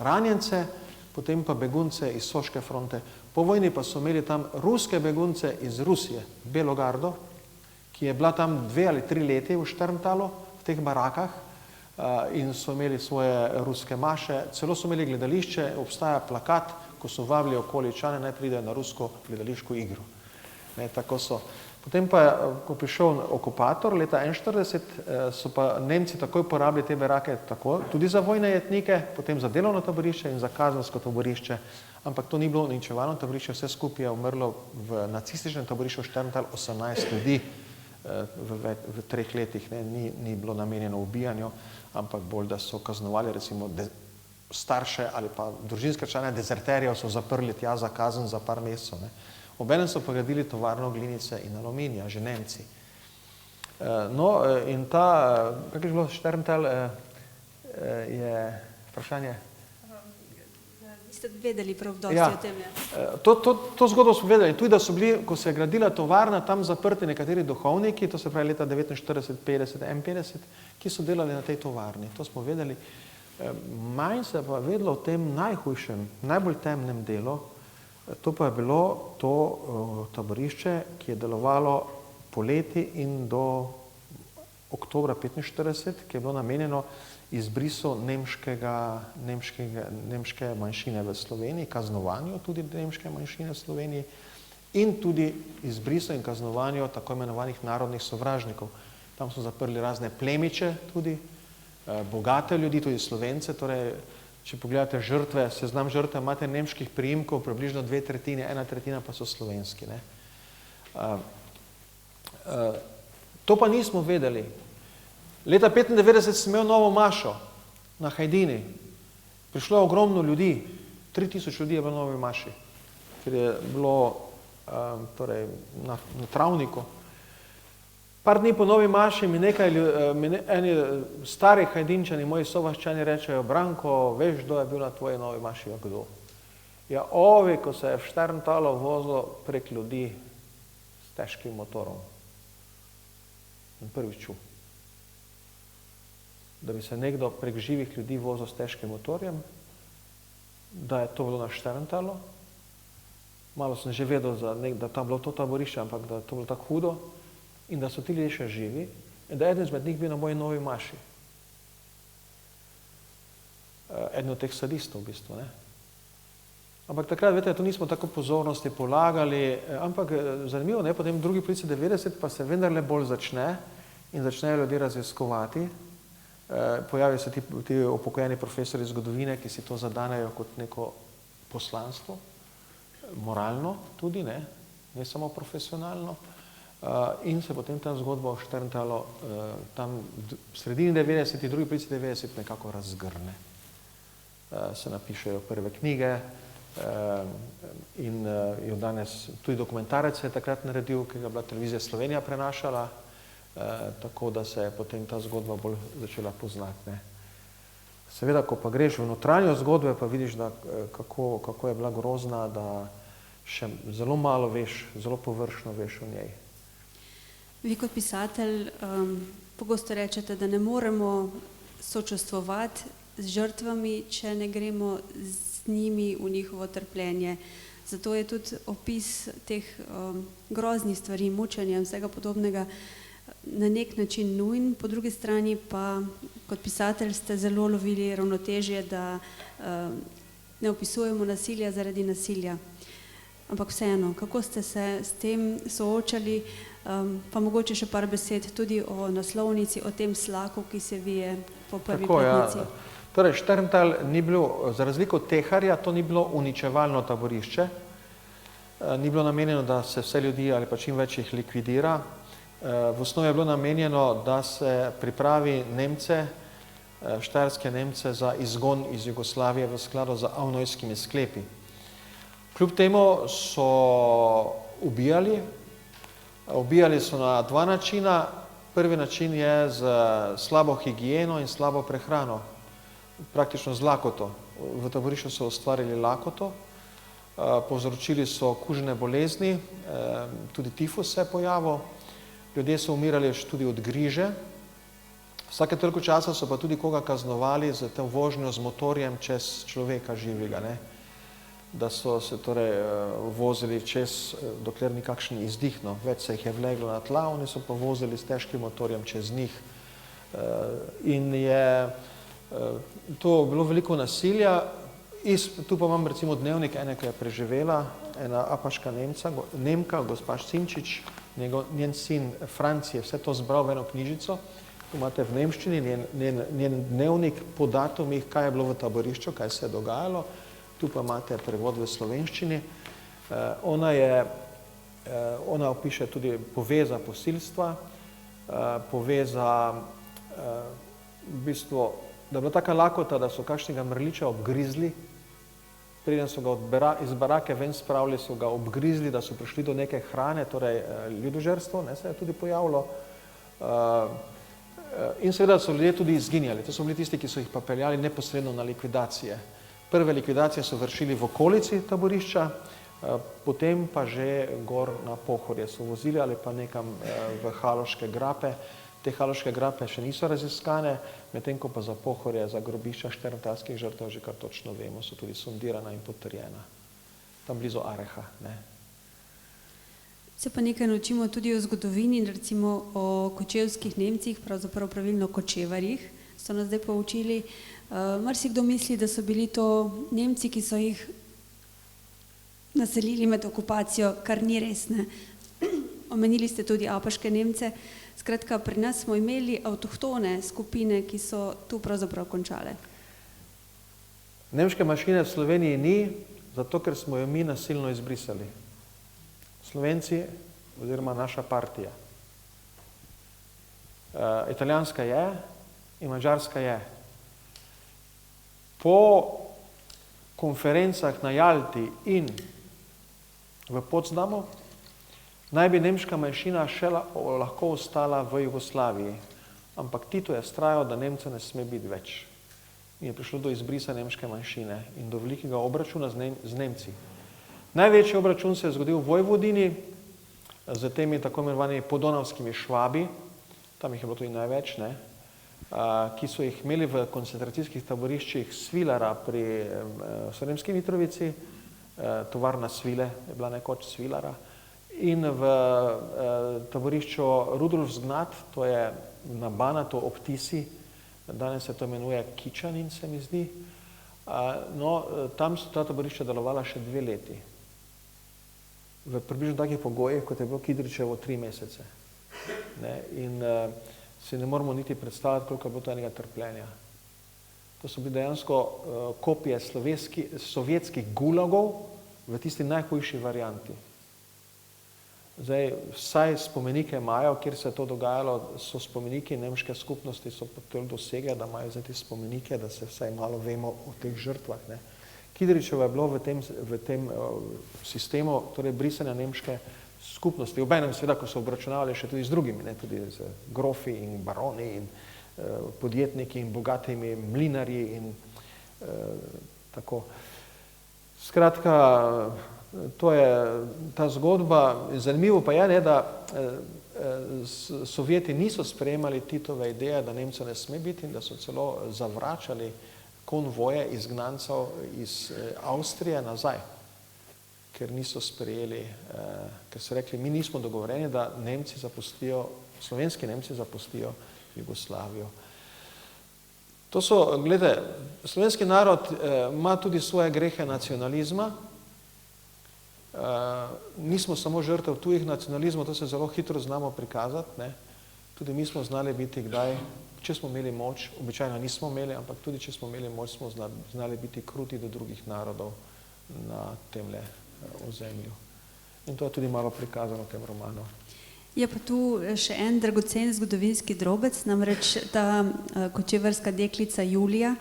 ranjence, potem pa begunce iz Soške fronte. Po vojni pa so imeli tam ruske begunce iz Rusije, Belo gardo, ki je bila tam 2 ali 3 leti v Šterntalu, v teh barakah, in so imeli svoje ruske maše, celo so imeli gledališče, obstaja plakat, ko so vabili okoličane, naj pridejo na rusko gledališko igro. Tako so. Potem pa, ko prišel okupator leta 1941, so pa Nemci takoj porabili te barake tudi za vojne jetnike, potem za delovno taborišče in za kazensko taborišče, ampak to ni bilo uničevalno taborišče, vse skupaj je umrlo v nacističnem taborišču Šterntal 18 ljudi v 3 letih, ni bilo namenjeno ubijanju, ampak bolj, da so kaznovali recimo starše ali pa družinske člane dezerterjev so zaprli tja za kazen za par mesecev. Obenem so pa gradili tovarno glinice in aluminija, že Nemci. No, in ta, kako je bilo Šterntal, je vprašanje? Vi ste vedeli prav dosti o tem, To zgodbo smo vedeli. Tudi, da so bili, ko se je gradila tovarna, tam zaprti nekateri duhovniki, to se pravi leta 49, 50, 51, ki so delali na tej tovarni. To smo vedeli. Manj se pa vedelo o tem najhujšem, najbolj temnem delu, to pa je bilo to taborišče, ki je delovalo poleti in do oktobra 1945, ki je bilo namenjeno izbrisu nemške manjšine v Sloveniji, kaznovanju tudi nemške manjšine v Sloveniji in tudi izbrisu in kaznovanju tako imenovanih narodnih sovražnikov, Tam so zaprli razne plemiče tudi, bogate ljudi, tudi Slovence. Torej, če pogledate žrtve, seznam žrtev, imate nemških priimkov približno 2/3, 1/3 pa so slovenski. Ne. To pa nismo vedeli. Leta 1995 sem imel novo mašo na Hajdini. Prišlo je ogromno ljudi, 3000 ljudi je bilo na novi maši, ker je bilo torej, na travniku. Par dni po novi maši mi eni stari Hajdinčani, moji sovaščani rečejo: Branko, veš, kdo je bil na tvoji novi maši? Ja, kdo? Ja, ovi, ko se je v Šterntalu vozil prek ljudi s težkim motorom. In prvič čul, da bi se nekdo prek živih ljudi vozil s težkim motorjem, da je to bilo na Šterntalu. Malo sem že vedel, da tam bilo to taborišče, ampak da je to bilo tako hudo in da so ti ljudje še živi in da je eden izmed njih bil na moji novi maši. Eden od teh sadistov v bistvu. Ne? Ampak takrat, veste, to nismo tako pozornosti polagali, ampak zanimivo, ne, potem v drugi polovici 90 pa se vendarle bolj začne in začnejo ljudje raziskovati. Pojavijo se ti upokojeni profesori zgodovine, ki si to zadanejo kot neko poslanstvo, moralno tudi, ne samo profesionalno. In se potem ta zgodba o Šterntalu tam v sredini 90, drugi polovici 90 nekako razgrne. Se napišejo prve knjige in jo danes tudi dokumentarec je takrat naredil, ki ga je bila televizija Slovenija prenašala, tako da se je potem ta zgodba bolj začela poznati. Ne. Seveda, ko pa greš v notranjo zgodbe, pa vidiš, da kako je bila grozna, da še zelo malo veš, zelo površno veš o njej. Vi kot pisatelj pogosto rečete, da ne moremo sočustvovati z žrtvami, če ne gremo z njimi v njihovo trpljenje. Zato je tudi opis teh groznih stvari, mučenja in vsega podobnega na nek način nujen, po drugi strani pa kot pisatelj ste zelo lovili ravnotežje, da ne opisujemo nasilja zaradi nasilja. Ampak vseeno, kako ste se s tem soočali, pa mogoče še par besed tudi o naslovnici, o tem slaku, ki se vije po prvi platnici. Ja. Torej, Šterntal ni bilo, za razliko od Teharja, to ni bilo uničevalno taborišče, ni bilo namenjeno, da se vse ljudi ali pa čim več jih likvidira. V osnovi je bilo namenjeno, da se pripravi Nemce, štajerske Nemce za izgon iz Jugoslavije v skladu z avnojskimi sklepi. Kljub temu so ubijali so na dva načina. Prvi način je z slabo higieno in slabo prehrano, praktično z lakoto. V taborišču so ustvarili lakoto, povzročili so kužne bolezni, tudi tifus se je pojavil, ljudje so umirali tudi od griže. Vsake toliko časa so pa tudi koga kaznovali za to vožnjo z motorjem čez človeka živega, ne? Da so se torej vozili čez, dokler ni kakšen izdih, no. Več se jih je vleglo na tla, oni so pa vozili s težkim motorjem čez njih. In je to bilo veliko nasilja. Tu pa imam recimo dnevnik ene, ki je preživela, ena apaška Nemka, gospa Simčič, njen sin Franc je vse to zbral v eno knjižico. Tu imate v nemščini njen dnevnik po datumih, kaj je bilo v taborišču, kaj se je dogajalo. Tu pa imate prevod v slovenščini. Ona opiše tudi poveza posilstva, poveza v bistvu, da je bila taka lakota, da so kakšnega mrliča obgrizli, preden so ga iz barake ven spravili, so ga obgrizli, da so prišli do neke hrane, torej ljudožerstvo, se je tudi pojavilo. In seveda so ljudje tudi izginjali. To so bili tisti, ki so jih pa peljali neposredno na likvidacije. Prve likvidacije so vršili v okolici taborišča, potem pa že gor na Pohorje so vozili ali pa nekam v Haloške grape. Te Haloške grape še niso raziskane, medtem ko pa za Pohorje, za grobišča šterntalskih žrtev že kar točno vemo, so tudi sondirana in potrjena. Tam blizu Areha. Ne? Se pa nekaj naučimo tudi o zgodovini, recimo o kočevskih Nemcih, pravzaprav pravilno kočevarjih, so nas zdaj poučili. Marsikdo misli, da so bili to Nemci, ki so jih naselili med okupacijo, kar ni res, ne. Omenili ste tudi apaške Nemce, Skratka, pri nas smo imeli avtohtone skupine, ki so tu pravzaprav končale. Nemške manjšine v Sloveniji ni, zato ker smo jo mi nasilno izbrisali. Slovenci oziroma naša partija. Italijanska je in madžarska je. Po konferencah na Jalti in v Potsdamu naj bi nemška manjšina še lahko ostala v Jugoslaviji, ampak Tito je vztrajal, da Nemcev ne sme biti več. In je prišlo do izbrisa nemške manjšine in do velikega obračuna z Nemci. Največji obračun se je zgodil v Vojvodini z temi tako imenovanimi podonavskimi Švabi, tam jih je bilo tudi največ, ki so jih imeli v koncentracijskih taboriščih Svilara pri Sremski Mitrovici, tovarna svile je bila nekoč Svilara, in v taborišču Rudolfsgnad, to je na Banatu ob Tisi, danes se to imenuje Kičanin, se mi zdi. No, tam so ta taborišča delovala še 2 leti. V približno takih pogojih, kot je bilo Kidričevo 3 mesece. In si ne moramo niti predstavljati, koliko je bilo to enega trpljenja. To so bili dejansko kopije sovjetskih gulagov v tisti najhujši varianti. Zdaj, vsaj spomenike imajo, kjer se je to dogajalo, so spomeniki nemške skupnosti, so potem dosegle, da imajo zdaj te spomenike, da se vsaj malo vemo o teh žrtvah. Kidričevo je bilo v tem sistemu, torej brisanja nemške skupnosti. Obenem seveda, ko so obračunavali še tudi z drugimi, tudi z grofi in baroni in podjetniki in bogatimi mlinarji in tako. Skratka, to je ta zgodba. Zanimivo pa je, da Sovjeti niso sprejemali Titove ideje, da Nemcev ne sme biti in da so celo zavračali konvoje izgnancev iz Avstrije nazaj, ker niso sprejeli, ker so rekli, mi nismo dogovoreni, da Nemci zapustijo, slovenski Nemci zapustijo Jugoslavijo. To so, glede, slovenski narod ima tudi svoje grehe nacionalizma. Nismo samo žrtev tujih nacionalizmov, to se zelo hitro znamo prikazati. Tudi mi smo znali biti kdaj, če smo imeli moč, običajno nismo imeli, ampak tudi če smo imeli moč, smo znali biti kruti do drugih narodov na temle ozemlju. In to je tudi malo prikazano v tem romanu. Je pa tu še en dragocen zgodovinski drobec, namreč ta kočevarska deklica Julija,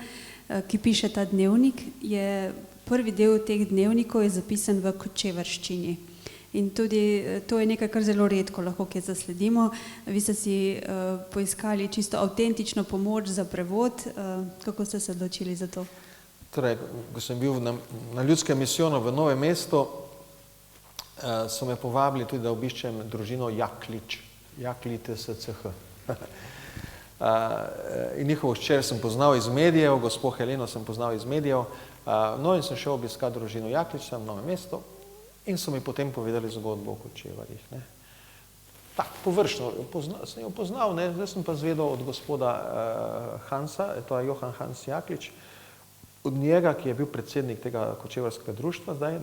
ki piše ta dnevnik, je prvi del teh dnevnikov je zapisan v kočevarščini. In tudi to je nekaj, kar zelo redko lahko kje zasledimo. Vi ste si poiskali čisto avtentično pomoč za prevod. Kako ste se odločili za to? Torej, ko sem bil na ljudskem misijonu v Novem mestu, so me povabili tudi, da obiščem družino Jaklič, SCH. In njihovo hčer sem poznal iz medijev, gospo Heleno sem poznal iz medijev, no in sem šel obiskati družino Jaklič v Novem mestu in so mi potem povedali zgodbo o Kočevarjih. Tako površno sem jo poznal, zdaj sem pa zvedel od gospoda Hansa, to je Johan Hans Jaklič, od njega, ki je bil predsednik tega kočevarskega društva zdaj,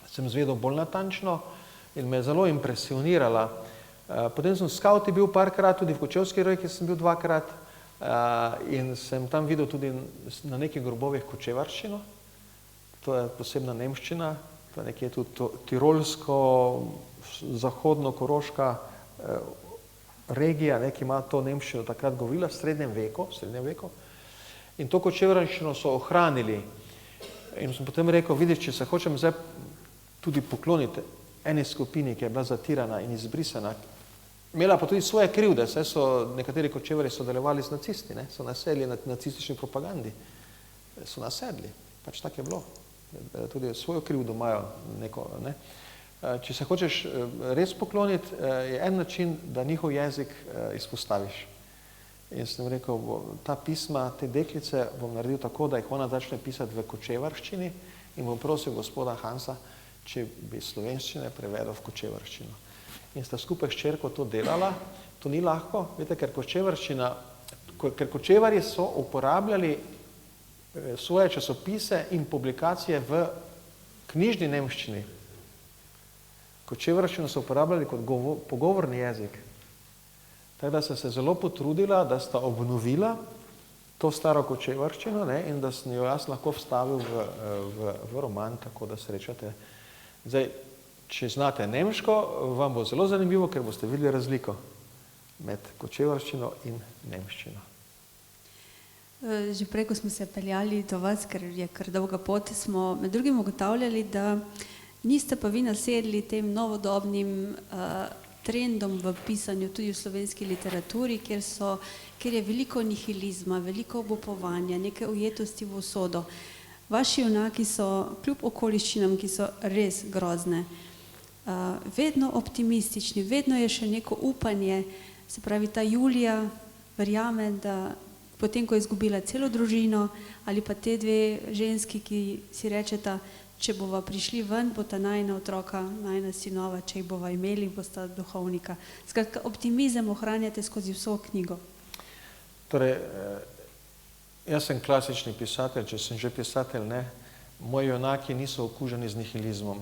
sem zvedel bolj natančno in me je zelo impresionirala. Potem sem v skauti bil parkrat, tudi v Kočevski Rojki sem bil 2-krat in sem tam videl tudi na nekih grobovih kočevarščino. To je posebna nemščina, to je nekje tudi tirolsko, zahodno-koroška regija, ki ima to nemščino takrat govorila v srednjem veku. In to kočevarščino so ohranili. In sem potem rekel, vidiš, če se hočem zdaj tudi pokloniti eni skupini, ki je bila zatirana in izbrisana, imela pa tudi svoje krivde, saj so nekateri kočevarji sodelovali z nacisti, so nasedli na nacistični propagandi, so nasedli, pač tako je bilo, tudi svojo krivdo imajo neko. Če se hočeš res pokloniti, je en način, da njihov jezik izpostaviš. In sem rekel, ta pisma, te deklice bom naredil tako, da jih ona začne pisati v kočevarščini in bom prosil gospoda Hansa, če bi slovenščine prevedel v kočevarščino. In sta skupaj s hčerko to delala, to ni lahko, veste, ker kočevarji so uporabljali svoje časopise in publikacije v knjižni nemščini. Kočevarščino so uporabljali kot pogovorni jezik. Tako da sta se zelo potrudila, da sta obnovila to staro kočevarščino, ne, in da sem jo jaz lahko vstavil v roman, tako da srečate. Zdaj, če znate nemško, vam bo zelo zanimivo, ker boste videli razliko med kočevarščino in nemščino. Že prej, ko smo se peljali do vas, ker je kar dolga pot, smo med drugim ugotavljali, da niste pa vi nasedli tem novodobnim trendom v pisanju, tudi v slovenski literaturi, kjer je veliko nihilizma, veliko obupovanja, neke ujetosti v usodo. Vaši junaki so, kljub okoliščinam, ki so res grozne, vedno optimistični, vedno je še neko upanje, se pravi, ta Julija verjame, da potem, ko je izgubila celo družino, ali pa te dve ženski, ki si rečeta, če bova prišli ven, bo ta najina otroka, najina sinova, če jih bova imeli, bosta duhovnika. Skratka, optimizem ohranjate skozi vso knjigo. Torej, jaz sem klasični pisatelj, če sem že pisatelj, ne, moji junaki niso okuženi z nihilizmom.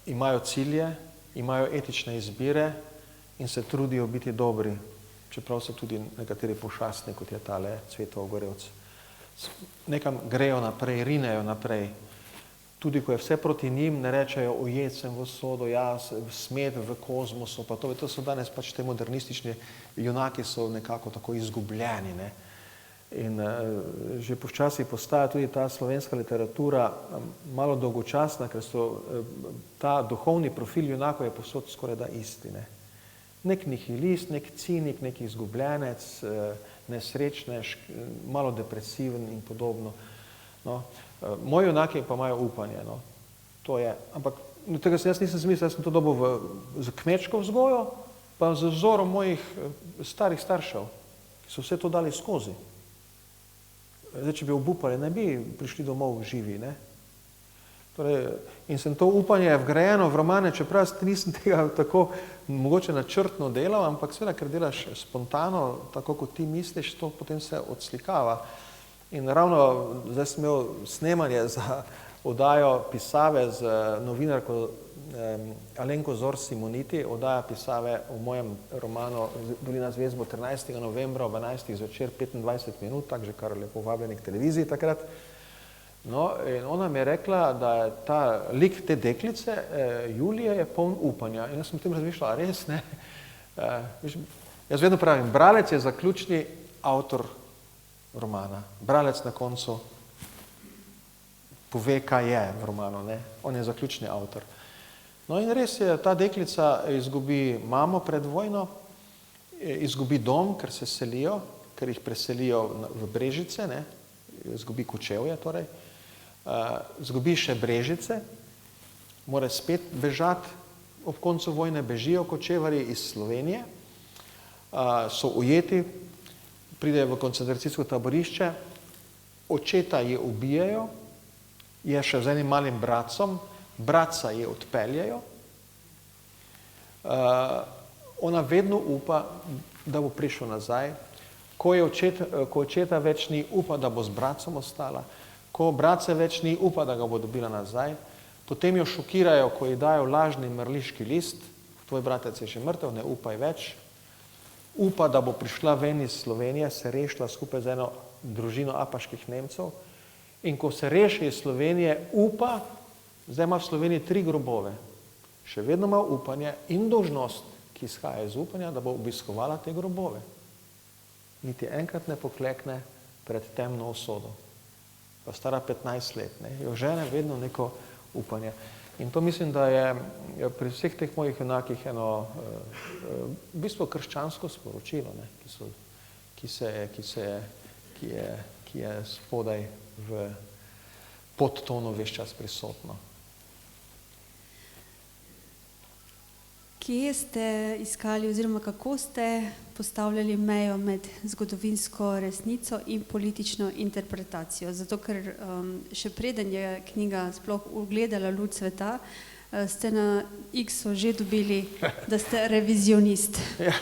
Imajo cilje, imajo etične izbire in se trudijo biti dobri, čeprav so tudi nekateri pošastni, kot je tale Cvetov Ogorevc. Nekam grejo naprej, rinejo naprej. Tudi ko je vse proti njim, ne rečejo ujet sem v usodo, jaz smet v kozmosu, pa to so danes pač te modernistični junaki so nekako tako izgubljeni, ne. In že počasi postaja tudi ta slovenska literatura malo dolgočasna, ker ta duhovni profil junakov je povsod skoraj da isti, ne. Nek nihilist, nek cinik, nek izgubljenec, nesrečnež, malo depresiven in podobno. No. Moji junaki pa imajo upanje. No. To je, ampak tega se jaz nisem zmislil, jaz sem to dobil z kmečko vzgojo, pa z vzorom mojih starih staršev, ki so vse to dali skozi. Zdaj, če bi obupali, ne bi prišli domov živi, ne. Torej, in sem to upanje vgrajeno v romane, čeprav nisem tega tako mogoče načrtno delal, ampak seveda, ker delaš spontano, tako kot ti misliš, to potem se odslikava. In ravno zdaj sem imel snemanje za oddajo Pisave z novinarko Alenko Zor Simoniti, oddaja Pisave o mojem romanu Dolina zvezd bo 13. novembra ob 11. zvečer 25 minut, tako že kar lepo vabljeni k televiziji takrat. No, in ona mi je rekla, da je ta lik te deklice, Julije, je poln upanja. In jaz sem potem razmišljal, a res, ne? Jaz vedno pravim, bralec je zaključni avtor romana. Bralec na koncu pove, kaj je v romanu, ne? On je zaključni avtor. No in res je, ta deklica izgubi mamo pred vojno, izgubi dom, ker se selijo, ker jih preselijo v Brežice, ne? Izgubi Kočevje, torej. Izgubi še Brežice, mora spet bežati, ob koncu vojne bežijo kočevarji iz Slovenije, so ujeti, pridejo v koncentracijsko taborišče, očeta je ubijajo, je še z enim malim bratcem, bratca je odpeljajo, ona vedno upa, da bo prišel nazaj, ko očeta več ni, upa, da bo z bratcem ostala, ko bratce več ni, upa, da ga bo dobila nazaj, potem jo šokirajo, ko ji dajo lažni mrliški list, tvoj bratec je že mrtev, ne upaj več, upa, da bo prišla ven iz Slovenije, se rešila skupaj z eno družino apaških Nemcev in ko se reši iz Slovenije, upa, zdaj ima v Sloveniji 3 grobove, še vedno ima upanje in dolžnost, ki izhaja iz upanja, da bo obiskovala te grobove. Niti enkrat ne poklekne pred temno usodo. Pa stara 15 let, ne, jo žene vedno neko upanje. In to mislim, da je pri vseh teh mojih junakih eno v bistvu krščansko sporočilo, ne, ki je spodaj v podtonu ves čas prisotno. Kje ste iskali oziroma kako ste postavljali mejo med zgodovinsko resnico in politično interpretacijo? Zato, ker še preden je knjiga sploh ugledala luč sveta, ste na X-u že dobili, da ste revizionist. Ja,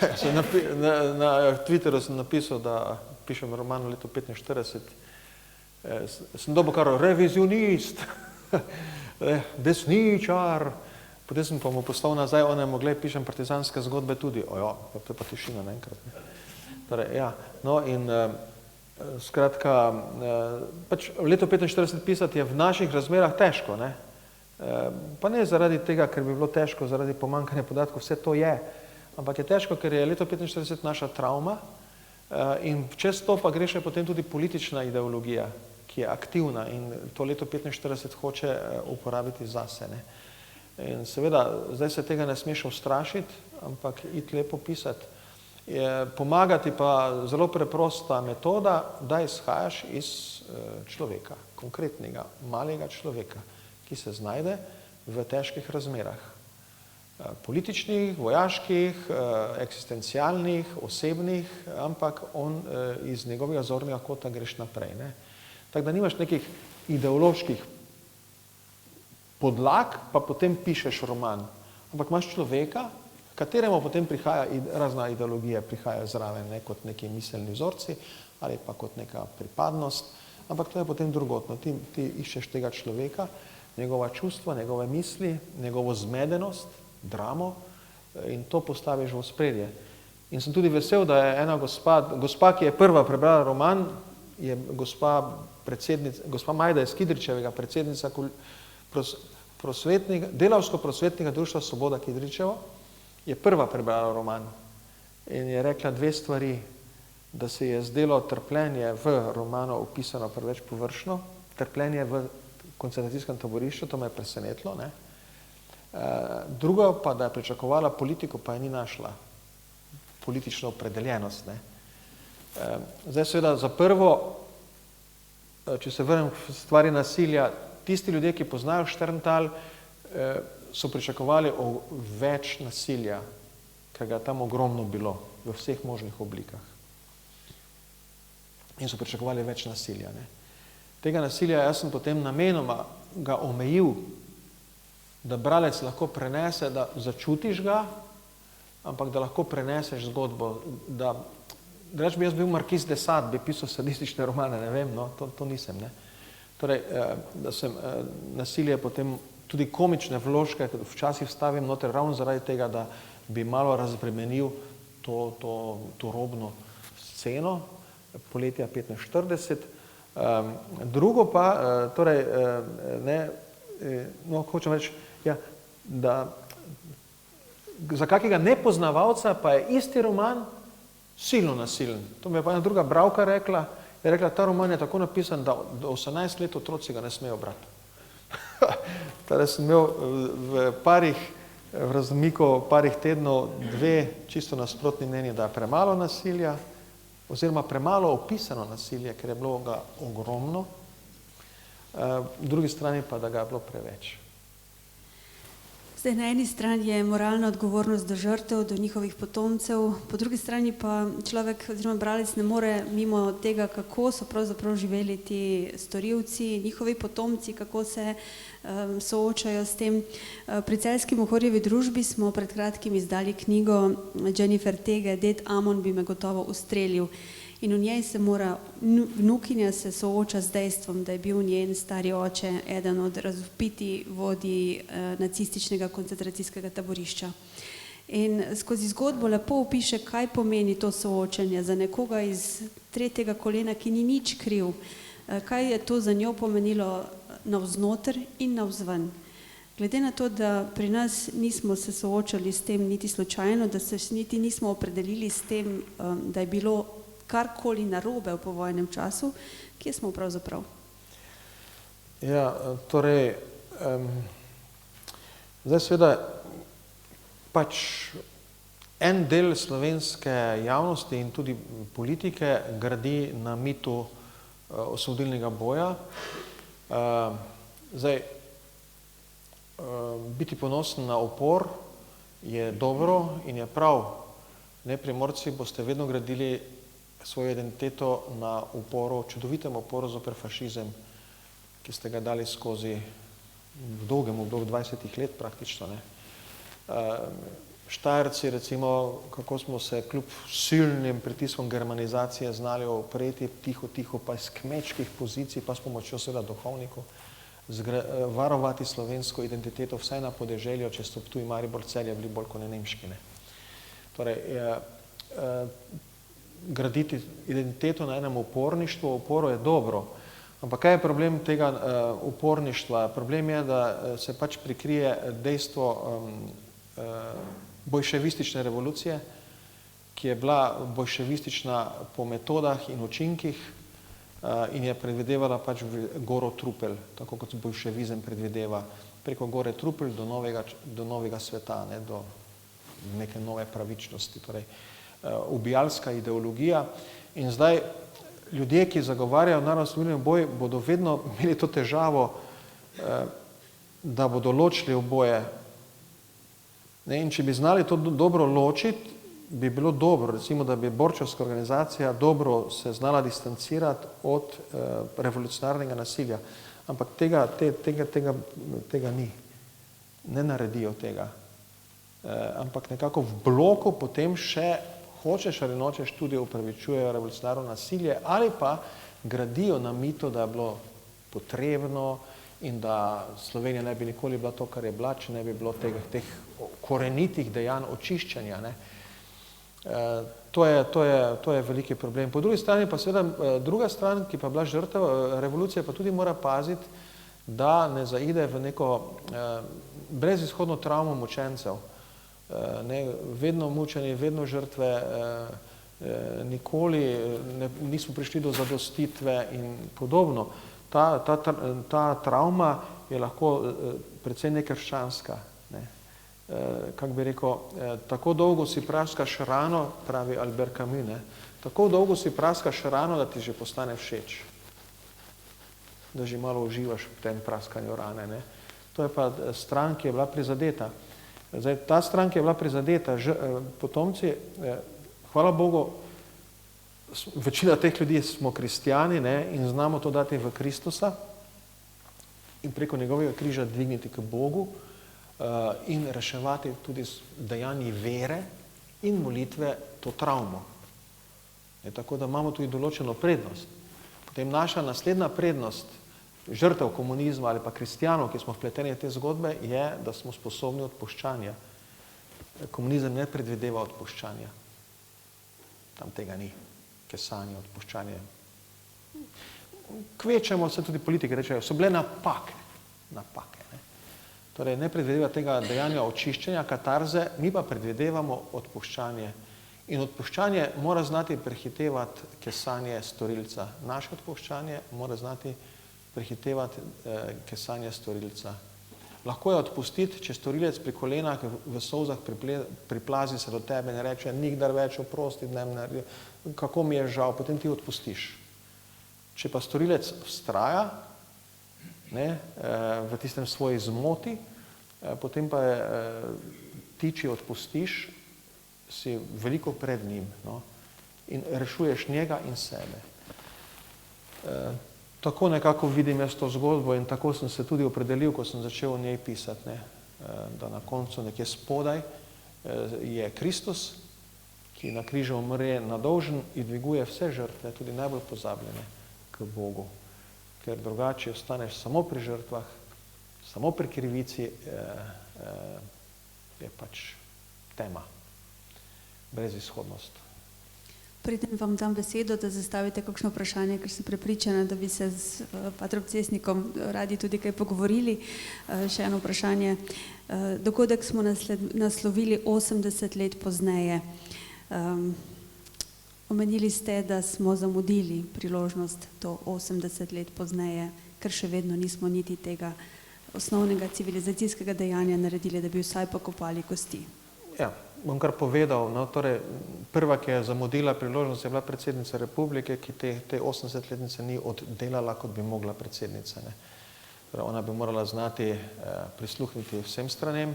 na Twitteru sem napisal, da pišem roman v letu 1945. Sem dobil kar revizionist, desničar. Potem sem pa mu poslal nazaj, glej, pišem partizanske zgodbe tudi. Ojo, to je pa tišina naenkrat. Torej, ja, no in skratka, pač v letu 45 pisati je v naših razmerah težko, ne? Pa ne zaradi tega, ker bi bilo težko, zaradi pomanjkanja podatkov, vse to je, ampak je težko, ker je leto 45 naša travma in čez to pa gre še potem tudi politična ideologija, ki je aktivna in to leto 45 hoče uporabiti zase, ne. In seveda, zdaj se tega ne smeš ustrašiti, ampak iti lepo pisati. Pomagati pa zelo preprosta metoda, da izhajaš iz človeka, konkretnega, malega človeka, ki se znajde v težkih razmerah. Političnih, vojaških, eksistencialnih, osebnih, ampak on iz njegovega zornega kota greš naprej, ne. Tako da nimaš nekih ideoloških podlag, pa potem pišeš roman. Ampak imaš človeka, kateremu potem prihaja razna ideologija, prihaja zraven, ne, kot neki miselni vzorci ali pa kot neka pripadnost, ampak to je potem drugotno. Ti iščeš tega človeka, njegova čustva, njegove misli, njegovo zmedenost, dramo in to postaviš v ospredje. In sem tudi vesel, da je ena gospa, ki je prva prebrala roman, je gospa Majda iz Kidričevega, predsednica Delavsko-prosvetnega društva Svoboda Kidričevo, je prva prebrala roman in je rekla dve stvari, da se je zdelo trpljenje v romanu opisano preveč površno, trpljenje v koncentracijskem taborišču, to me je presenetilo, ne. Drugo pa, da je pričakovala politiko, pa je ni našla, politično opredeljenost, ne. Zdaj seveda za prvo, če se vrnem k stvari nasilja, tisti ljudje, ki poznajo Šterntal, so pričakovali več nasilja, ker ga je tam ogromno bilo, v vseh možnih oblikah. In so pričakovali več nasilja, ne. Tega nasilja jaz sem potem namenoma ga omejil, da bralec lahko prenese, da začutiš ga, ampak da lahko preneseš zgodbo, da jaz bi bil Marquis de Sade, bi pisal sadistične romane, ne vem, no, to nisem, ne. Torej, da sem nasilje potem tudi komične vložke včasih vstavim noter ravno zaradi tega, da bi malo razbremenil to robno sceno poletja 45. Drugo pa, torej, ne, no, hočem reči, ja, da za kakega nepoznavalca pa je isti roman silno nasilen. To mi je pa ena druga bralka rekla, je rekla, ta roman je tako napisan, da do 18 let otroci ga ne smejo brati. Torej sem imel v razmiku parih tednov dve čisto nasprotni mnenji, da je premalo nasilja, oziroma premalo opisano nasilje, ker je bilo ga ogromno, v drugi strani pa, da ga je bilo preveč. Zdaj, na eni strani je moralna odgovornost do žrtev, do njihovih potomcev, po drugi strani pa človek oziroma bralec ne more mimo tega, kako so pravzaprav živeli ti storilci, njihovi potomci, kako se soočajo s tem. Pri Celjski Mohorjevi družbi smo pred kratkim izdali knjigo Jennifer Tege, Ded Amon bi me gotovo ustrelil. In v njej se vnukinja se sooča z dejstvom, da je bil njen stari oče eden od razvpiti vodij nacističnega koncentracijskega taborišča. In skozi zgodbo lepo opiše, kaj pomeni to soočenje za nekoga iz tretjega kolena, ki ni nič kriv, kaj je to za njo pomenilo navznoter in navzven. Glede na to, da pri nas nismo se soočali s tem niti slučajno, da se niti nismo opredelili s tem, da je bilo karkoli narobe v povojnem času, kje smo pravzaprav? Ja, torej, zdaj seveda pač en del slovenske javnosti in tudi politike gradi na mitu osvobodilnega boja. Zdaj, biti ponosen na upor je dobro in je prav. Ne, Primorci boste vedno gradili svojo identiteto na uporu, čudovitem uporu zoper fašizem, ki ste ga dali skozi v dolgem obdobju 20 let praktično, ne. Štajerci, recimo, kako smo se kljub silnim pritiskom germanizacije znali opreti tiho pa iz kmečkih pozicij, pa s pomočjo seveda duhovnikov, varovati slovensko identiteto vsaj na podeželju, če so Ptuj, Maribor, Celje bili bolj kot nemški. Ne. Torej, graditi identiteto na enem uporništvu, uporo je dobro, ampak kaj je problem tega uporništva? Problem je, da se pač prikrije dejstvo bolševistične revolucije, ki je bila bolševistična po metodah in učinkih in je predvidevala pač goro trupel, tako kot bolševizem predvideva, preko gore trupel do novega sveta, ne, do neke nove pravičnosti, torej ubijalska ideologija. In zdaj ljudje, ki zagovarjajo narodnoosvobodilni boj, bodo vedno imeli to težavo, da bodo ločili oboje. Ne, in če bi znali to dobro ločiti, bi bilo dobro, recimo, da bi borčevska organizacija dobro se znala distancirati od revolucionarnega nasilja. Ampak tega ni. Ne naredijo tega. Ampak nekako v bloku potem še hočeš ali nočeš tudi upravičujejo revolucionarno nasilje ali pa gradijo na mitu, da je bilo potrebno in da Slovenija ne bi nikoli bila to, kar je bila, če ne bi bilo teh korenitih dejanj očiščenja. Ne. To je veliki problem. Po drugi strani pa seveda druga stran, ki pa je bila žrtev revolucije, pa tudi mora paziti, da ne zaide v neko brezizhodno travmo mučencev. Ne, vedno mučeni, vedno žrtve, nikoli nismo prišli do zadostitve in podobno. Ta travma je lahko precej nekrščanska. Ne. Kako bi rekel, tako dolgo si praskaš rano, pravi Albert Camus, ne, tako dolgo si praskaš rano, da ti že postane všeč. Da že malo uživaš v tem praskanju rane. Ne. To je pa stran, ki je bila prizadeta. Zdaj, ta stran, ki je bila prizadeta, potomci, hvala Bogu, večina teh ljudi smo kristjani, ne, in znamo to dati v Kristusa in preko njegovega križa dvigniti k Bogu in reševati tudi z dejanji vere in molitve to travmo. Tako da imamo tudi določeno prednost. Potem naša naslednja prednost žrtev komunizma ali pa kristjanov, ki smo vpleteni v te zgodbe, je, da smo sposobni odpuščanja. Komunizem ne predvideva odpuščanja. Tam tega ni. Kesanje, odpuščanje. Kvečemo se tudi politike, rečejo, so bile napake. Napake. Ne. Torej, ne predvideva tega dejanja očiščenja, katarze, mi pa predvidevamo odpuščanje. In odpuščanje mora znati prehitevati kesanje storilca. Naše odpuščanje mora znati prehitevati kesanje storilca. Lahko je odpustiti, če storilec pri kolenah v solzah priplazi se do tebe in reče, nikdar več oprosti, kako mi je žal, potem ti odpustiš. Če pa storilec vztraja, ne, v tistem svoji zmoti, potem pa ti, če odpustiš, si veliko pred njim, no, in rešuješ njega in sebe. Tako nekako vidim jaz to zgodbo in tako sem se tudi opredelil, ko sem začel o njej pisati, ne, da na koncu nekje spodaj je Kristus, ki na križu umre nadolžen in dviguje vse žrtve, tudi najbolj pozabljene, k Bogu. Ker drugače ostaneš samo pri žrtvah, samo pri krivici, je pač tema, brezizhodnost. Preden vam dam besedo, da zastavite kakšno vprašanje, ker sem prepričana, da bi se z patrom Cesnikom radi tudi kaj pogovorili. Še eno vprašanje. Dogodek smo naslovili 80 let pozneje. Omenili ste, da smo zamudili priložnost do 80 let pozneje, ker še vedno nismo niti tega osnovnega civilizacijskega dejanja naredili, da bi vsaj pokopali kosti. Ja, bom kar povedal, no, torej prva, ki je zamudila priložnost, je bila predsednica republike, ki te 80-letnice ni oddelala, kot bi mogla predsednica. Ne. Torej, ona bi morala znati prisluhniti vsem stranem,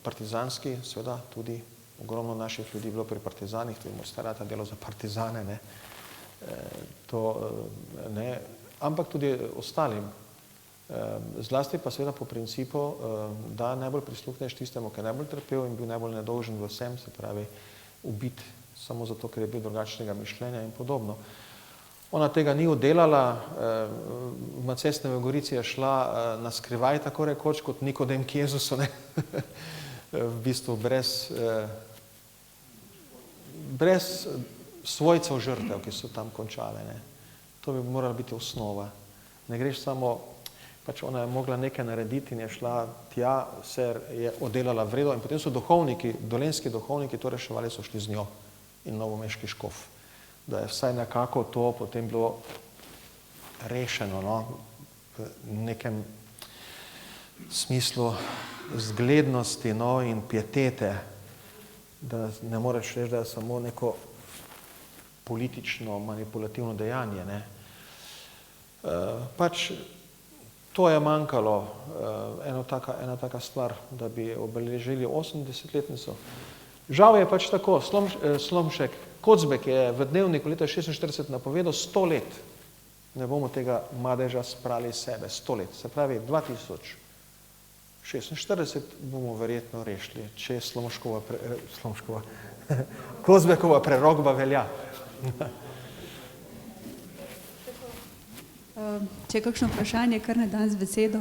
partizanski, seveda tudi ogromno naših ljudi bilo pri partizanih, tudi Mostarata delo za partizane, ne. Ne, ampak tudi ostalim. Zlasti pa seveda po principu, da najbolj prisluhneš tistemu, ki je najbolj trpel in bil najbolj nedolžen v vsem, se pravi ubit samo zato, ker je bil drugačnega mišljenja in podobno. Ona tega ni oddelala, v Macesnovi Gorici je šla na skrivaj, tako rekoč, kot Nikodem k Jezusu, ne? V bistvu brez svojcev žrtev, ki so tam končale. Ne? To bi morala biti osnova. Ne greš samo, pač ona je mogla nekaj narediti in je šla tja, vse je oddelala v redu in potem so duhovniki, dolenjski duhovniki to reševali, so šli z njo in novomeški škof. Da je vsaj nekako to potem bilo rešeno, no? V nekem smislu zglednosti, no, in pietete, da ne moreš reči, da je samo neko politično, manipulativno dejanje. Ne? Pač to je manjkalo, ena taka stvar, da bi obeležili 80-letnico. Žal je pač tako, Slomšek, Kocbek je v Dnevniku leta 1946 napovedal 100 let. Ne bomo tega madeža sprali iz sebe, 100 let. Se pravi, 2046 bomo verjetno rešili, če Kocbekova prerokba velja. Če je kakšno vprašanje, kar ne dam z besedo.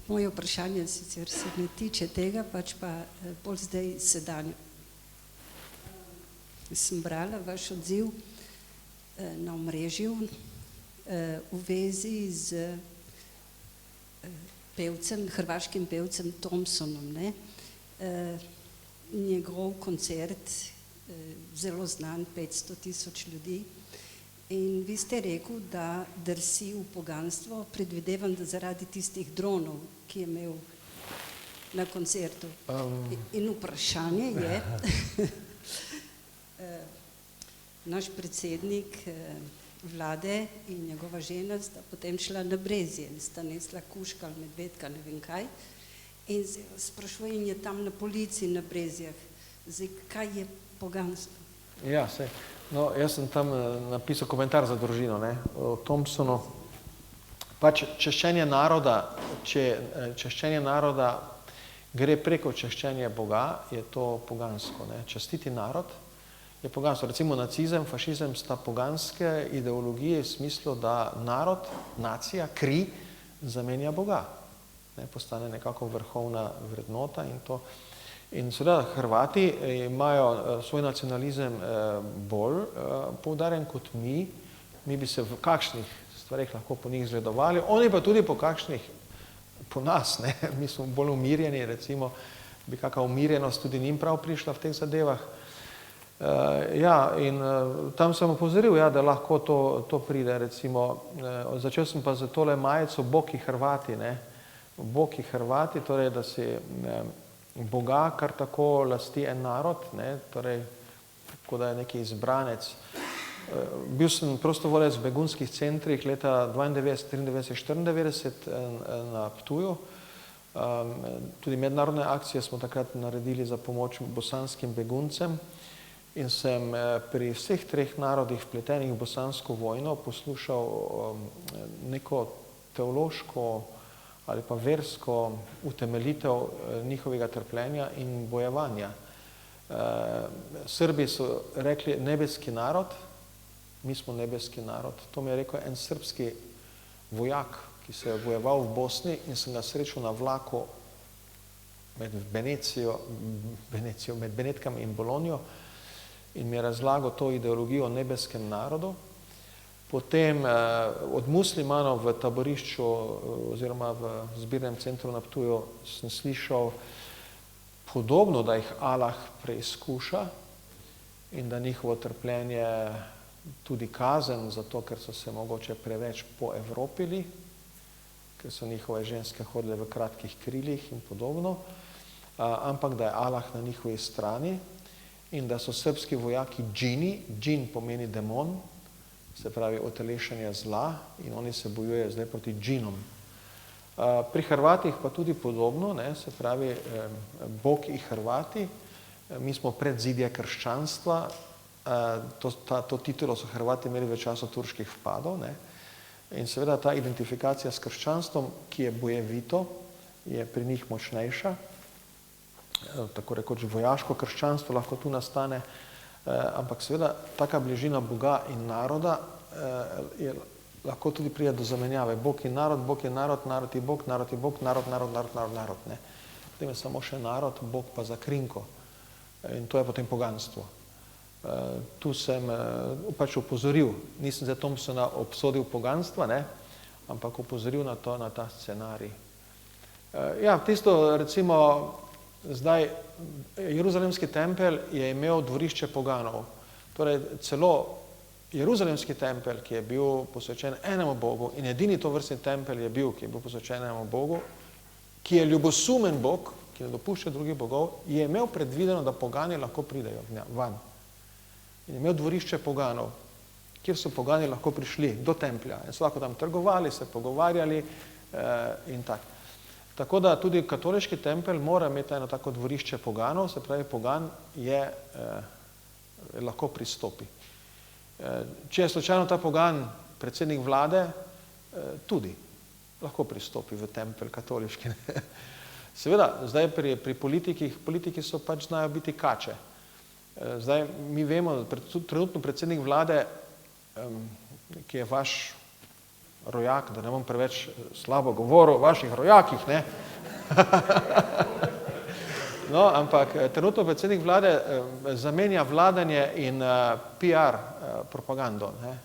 Moje vprašanje sicer se ne tiče tega, pač pa bolj zdaj sedanjo. Sem brala vaš odziv na omrežju v vezi z pevcem, hrvaškim pevcem Thompsonom. Ne? Njegov koncert, zelo znan, 500.000 ljudi. In vi ste rekel, da drsi v poganstvo, predvidevam, da zaradi tistih dronov, ki je imel na koncertu. In vprašanje je, naš predsednik vlade in njegova žena sta potem šla na Brezje in sta nesla kužka ali medvedka, ne vem kaj. In sprašujem, je tam na policiji na Brezjah. Zdaj, kaj je poganstvo? Ja, sej. No, jaz sem tam napisal komentar za družino, ne, o Thompsonu. Pač češčenje naroda gre preko češčenja Boga, je to pogansko, ne. Častiti narod je pogansko. Recimo nacizem, fašizem sta poganske ideologije v smislu, da narod, nacija, kri zamenja Boga. Ne, postane nekako vrhovna vrednota in to. In seveda Hrvati imajo svoj nacionalizem bolj poudarjen kot mi. Mi bi se v kakšnih stvareh lahko po njih zgledovali, oni pa tudi po kakšnih, po nas, ne. Mi smo bolj umirjeni, recimo, bi kakšna umirjenost tudi njim prav prišla v teh zadevah. Ja, in tam sem opozoril, ja, da lahko to pride, recimo, začel sem pa za tole majico Boki Hrvati, ne. Boki Hrvati, torej, da si Boga kar tako lasti en narod, ne, torej, tako da je neki izbranec. Bil sem prostovoljec v begunskih centrih leta 92, 93, 94 na Ptuju. Tudi mednarodne akcije smo takrat naredili za pomoč bosanskim beguncem in sem pri vseh treh narodih vpletenih v bosansko vojno poslušal neko teološko ali pa versko utemeljitev njihovega trpljenja in bojevanja. Srbi so rekli nebeski narod, mi smo nebeski narod. To mi je rekel en srbski vojak, ki se je bojeval v Bosni in sem ga srečal na vlaku med Benetkami in Bologno in mi je razlagal to ideologijo o nebeskem narodu. Potem od muslimanov v taborišču oziroma v zbirnem centru na Ptuju sem slišal podobno, da jih Allah preizkuša in da njihovo trpljenje tudi kazen, zato ker so se mogoče preveč poevropili, ker so njihove ženske hodile v kratkih krilih in podobno, ampak da je Allah na njihovi strani in da so srbski vojaki džini, džin pomeni demon, se pravi otelešanje zla in oni se bojujejo zdaj proti džinom. Pri Hrvatih pa tudi podobno, ne, se pravi Bog in Hrvati, mi smo predzidje krščanstva, To titulo so Hrvati imeli v času turških vpadov, ne? In seveda ta identifikacija s krščanstvom, ki je bojevito, je pri njih močnejša, tako rekoč vojaško krščanstvo lahko tu nastane, ampak seveda taka bližina Boga in naroda lahko tudi pride do zamenjave. Bog je narod, narod je Bog, narod je Bog, narod, ne. Potem je samo še narod, Bog pa za krinko. In to je potem poganstvo. Tu sem pač opozoril, nisem za Thompsona obsodil poganstva, ne, ampak opozoril na ta scenarij. Ja, tisto recimo, zdaj, Jeruzalemski tempelj je imel dvorišče poganov. Torej, celo Jeruzalemski tempelj, ki je bil posvečen enemu Bogu in edini tovrstni tempelj je bil, ki je bil posvečen enemu Bogu, ki je ljubosumen Bog, ki ne dopušča drugih bogov, je imel predvideno, da pogani lahko pridejo van. In je imel dvorišče poganov, kjer so pogani lahko prišli do templja in so lahko tam trgovali, se pogovarjali in tako. Tako da tudi katoliški tempelj mora imeti eno tako dvorišče poganov, se pravi, pogan lahko pristopi. Če je slučajno ta pogan predsednik vlade, tudi lahko pristopi v tempelj katoliški. Seveda, zdaj pri politiki so pač znajo biti kače. Zdaj, mi vemo, trenutno predsednik vlade, ki je vaš rojak, da ne bom preveč slabo govoril o vaših rojakih, ne? No, ampak trenutno predsednik vlade zamenja vladanje in PR propagando, ne?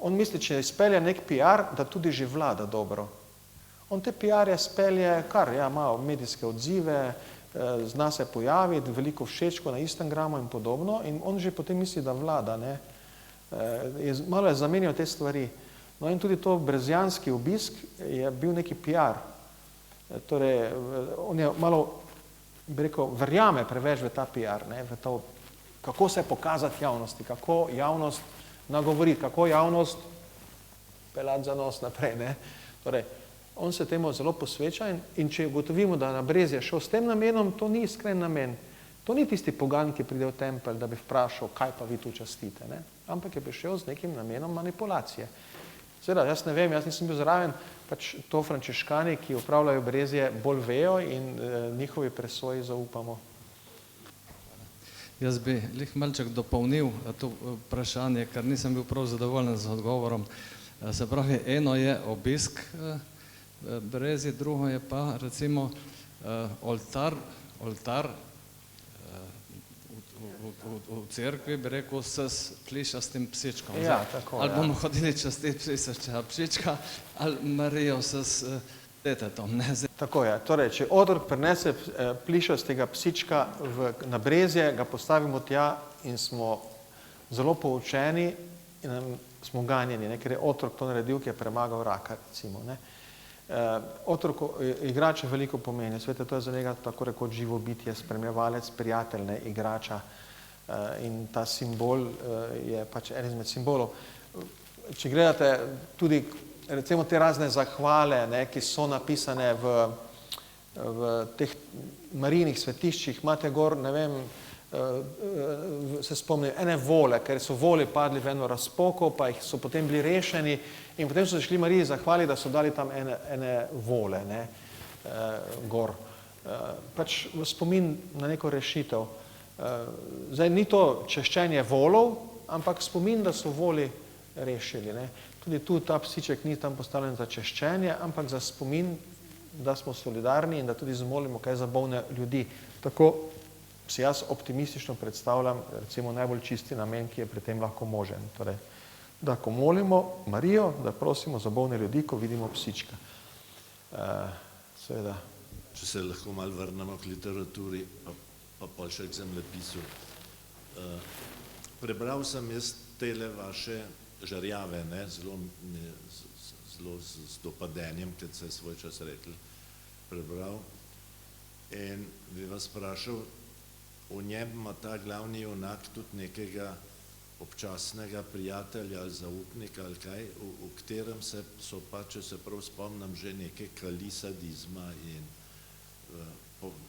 On misli, če izpelje nek PR, da tudi že vlada dobro. On te PR-je spelje kar, ja, ima medijske odzive, zna se pojaviti, veliko všečko na Instagramu in podobno in on že potem misli, da vlada, ne. Malo je zamenjal te stvari. No in tudi to brezjanski obisk je bil neki PR. Torej, on je malo, bi rekel, verjame preveč v ta PR, ne, v to, kako se pokazati javnosti, kako javnost nagovoriti, kako javnost pelati za nos naprej, ne. Torej, on se temu zelo posveča in če ugotovimo, da na Brezje šel s tem namenom, to ni iskren namen. To ni tisti pogan, ki pride v tempelj, da bi vprašal, kaj pa vi tu častite, ne? Ampak je prišel z nekim namenom manipulacije. Seveda, jaz ne vem, jaz nisem bil zraven, pač to frančiškani, ki upravljajo Brezje, bolj vejo in njihovi presoji zaupamo. Jaz bi lih malček dopolnil to vprašanje, ker nisem bil prav zadovoljen z odgovorom. Se pravi, eno je obisk Brezje, drugo je pa recimo oltar v cerkvi, bi rekel, s plišastim psičkom. Ja, tako, ali bomo hodili častiti plišastega psička, ali Marijo s detetom, ne? Tako je. Torej, če otrok prinese plišastega psička na Brezje, ga postavimo tja in smo zelo poučeni in smo ganjeni, ne? Ker je otrok to naredil, ki je premagal raka, recimo, ne? Otrok igrače veliko pomeni, svete, to je za njega tako rekoč živo bitje, spremljevalec, prijatelj, ne, igrača in ta simbol je pač en izmed simbolov. Če gledate tudi recimo te razne zahvale, ne, ki so napisane v teh Marijinih svetiščih, imate gor, ne vem, se spomnim, ene vole, ker so voli padli v eno razpoko, pa jih so potem bili rešeni in potem so se šli Mariji zahvaliti, da so dali tam ene vole, ne, gor. Pač v spomin na neko rešitev. Zdaj, ni to češčenje volov, ampak spomin, da so voli rešili, ne. Tudi tu ta psiček ni tam postavljen za češčenje, ampak za spomin, da smo solidarni in da tudi zmolimo kaj za bolne ljudi. Tako si jaz optimistično predstavljam, recimo, najbolj čisti namen, ki je pri tem lahko možen. Torej, da ko molimo Marijo, da prosimo za bolne ljudi, ko vidimo psička. Seveda. Če se lahko malo vrnemo k literaturi, pa pol še k zemljepisu. Prebral sem jaz tele vaše žarjave, ne, zelo z dopadenjem, kot se je svoj čas rekel, prebral. In bi vas vprašal, v njem ima ta glavni junak tudi nekega občasnega prijatelja ali zaupnika ali kaj, v katerem so pa, če se prav spomnim, že neke kali sadizma in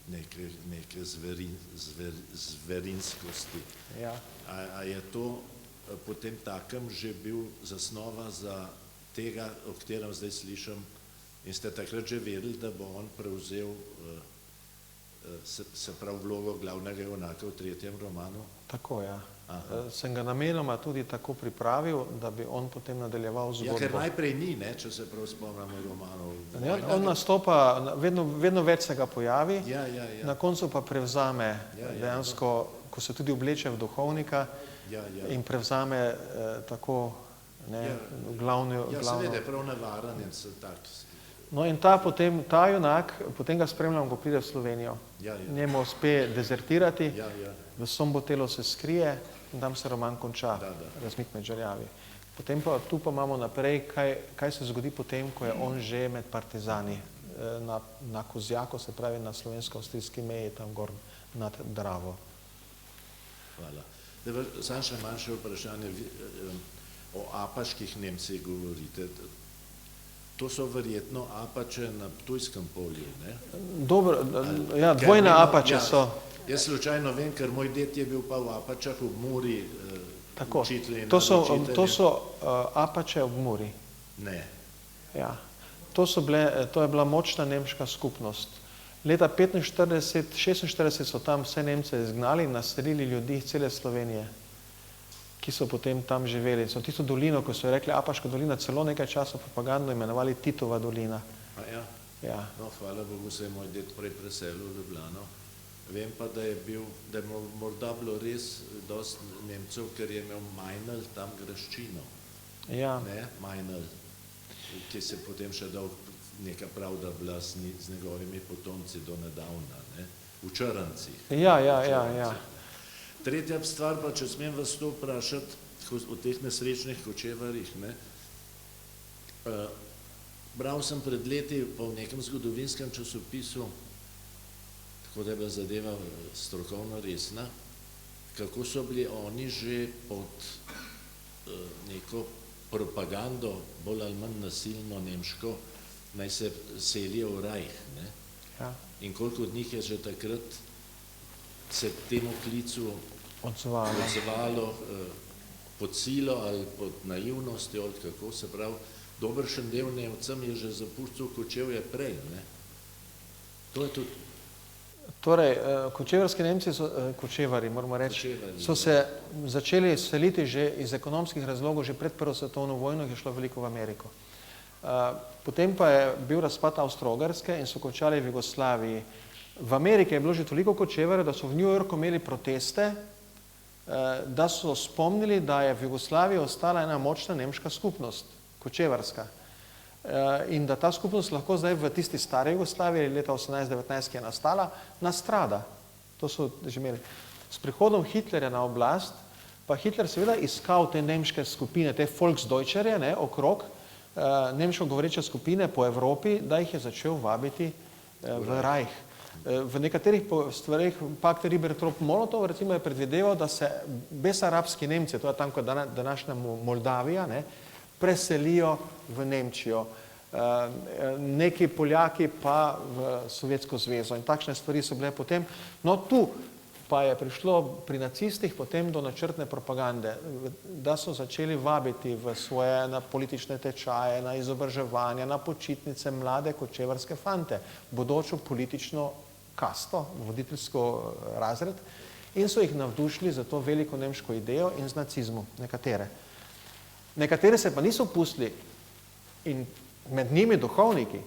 neke zverinskosti. Ja. A je to potem takem že bil zasnova za tega, o katerem zdaj slišim, in ste takrat že vedeli, da bo on prevzel se pravi vlogo glavnega junaka v tretjem romanu? Tako, ja. Sem ga namenoma tudi tako pripravil, da bi on potem nadaljeval zgodbo. Ja, ker najprej ni, ne, če se prav spomnimo romanov. Ja, on nastopa, vedno več se ga pojavi, Ja. na koncu pa prevzame dejansko, ko se tudi obleče v duhovnika Ja. in prevzame tako glavno. Ja, seveda, prav navaren in se tak. No in ta junak, potem ga spremljam, ko pride v Slovenijo. Ja. Njemu uspe dezertirati, Ja. v Sombotelu se skrije in tam se roman konča, Da. Razmik med žerjavi. Potem pa tu pa imamo naprej, kaj se zgodi potem, ko je on že med partizani na Kozjaku, se pravi na slovensko-avstrijski meji, tam gor nad Dravo. Hvala. Samo še manjše vprašanje. O apaških Nemcih govorite. To so verjetno Apače na Ptujskem polju, ne? Dobro, ja, dvojne Apače so. Jaz slučajno vem, ker moj ded je bil pa v Apačah v Muri učitelj in naročitelj. To so Apače ob Muri. Ne. Ja. To je bila močna nemška skupnost. Leta 45-46 so tam vse Nemce izgnali in naselili ljudi iz cele Slovenije, ki so potem tam živeli. So tisto dolino, ko so rekli Apaška dolina, celo nekaj časa propagandno imenovali Titova dolina. A ja? Ja. No, hvala Bogu, se je moj ded prej preselil v Ljubljano. Vem pa, da je morda bilo res dosti Nemcev, ker je imel Meinl tam graščino. Ja. Ne, Meinl, ki se potem še dal neka pravda bila z njegovimi potomci do nedavna, ne, v Črncih. Ja. Tretja stvar pa, če smem vas to vprašati, o teh nesrečnih kočevarjih, ne. Bral sem pred leti po nekem zgodovinskem časopisu, tako da je bila zadeva strokovno resna, kako so bili oni že pod neko propagando, bolj ali manj nasilno nemško, naj se selijo v Rajh, ne. Ja. In koliko od njih je že takrat se temu klicu odzvalo pod silo ali pod naivnostjo, ali kako se pravi, dobršen del Nemcem je že zapustil Kočevje prej, ne. To je tudi. Torej, kočevarski Nemci, kočevari, moramo reči, so se začeli seliti že iz ekonomskih razlogov, že pred Prvo svetovno vojno, ki je šlo veliko v Ameriko. Potem pa je bil razpad Avstro-Ogrske in so končali v Jugoslaviji. V Ameriki je bilo že toliko kočevarjev, da so v New Yorku imeli proteste, da so spomnili, da je v Jugoslaviji ostala ena močna nemška skupnost, kočevarska. In da ta skupnost lahko zdaj v tisti stari Jugoslaviji, leta 1819, ki je nastala, nastrada. To so že imeli. S prihodom Hitlerja na oblast, pa Hitler seveda iskal te nemške skupine, te Volksdeutscherje, ne, okrog, nemško govoreče skupine po Evropi, da jih je začel vabiti v Reich. V nekaterih stvareh pakt Ribbentrop-Molotov recimo je predvideval, da se besarabski Nemci, to je tam kot današnja Moldavija, ne, preselijo v Nemčijo, neki Poljaki pa v Sovjetsko zvezo in takšne stvari so bile potem. No tu pa je prišlo pri nacistih potem do načrtne propagande, da so začeli vabiti v svoje na politične tečaje, na izobraževanja, na počitnice mlade kočevarske fante, bodočo politično kasto, voditeljsko razred, in so jih navdušili za to veliko nemško idejo in z nacizmom, nekatere. Nekatere se pa niso pustili in med njimi duhovniki,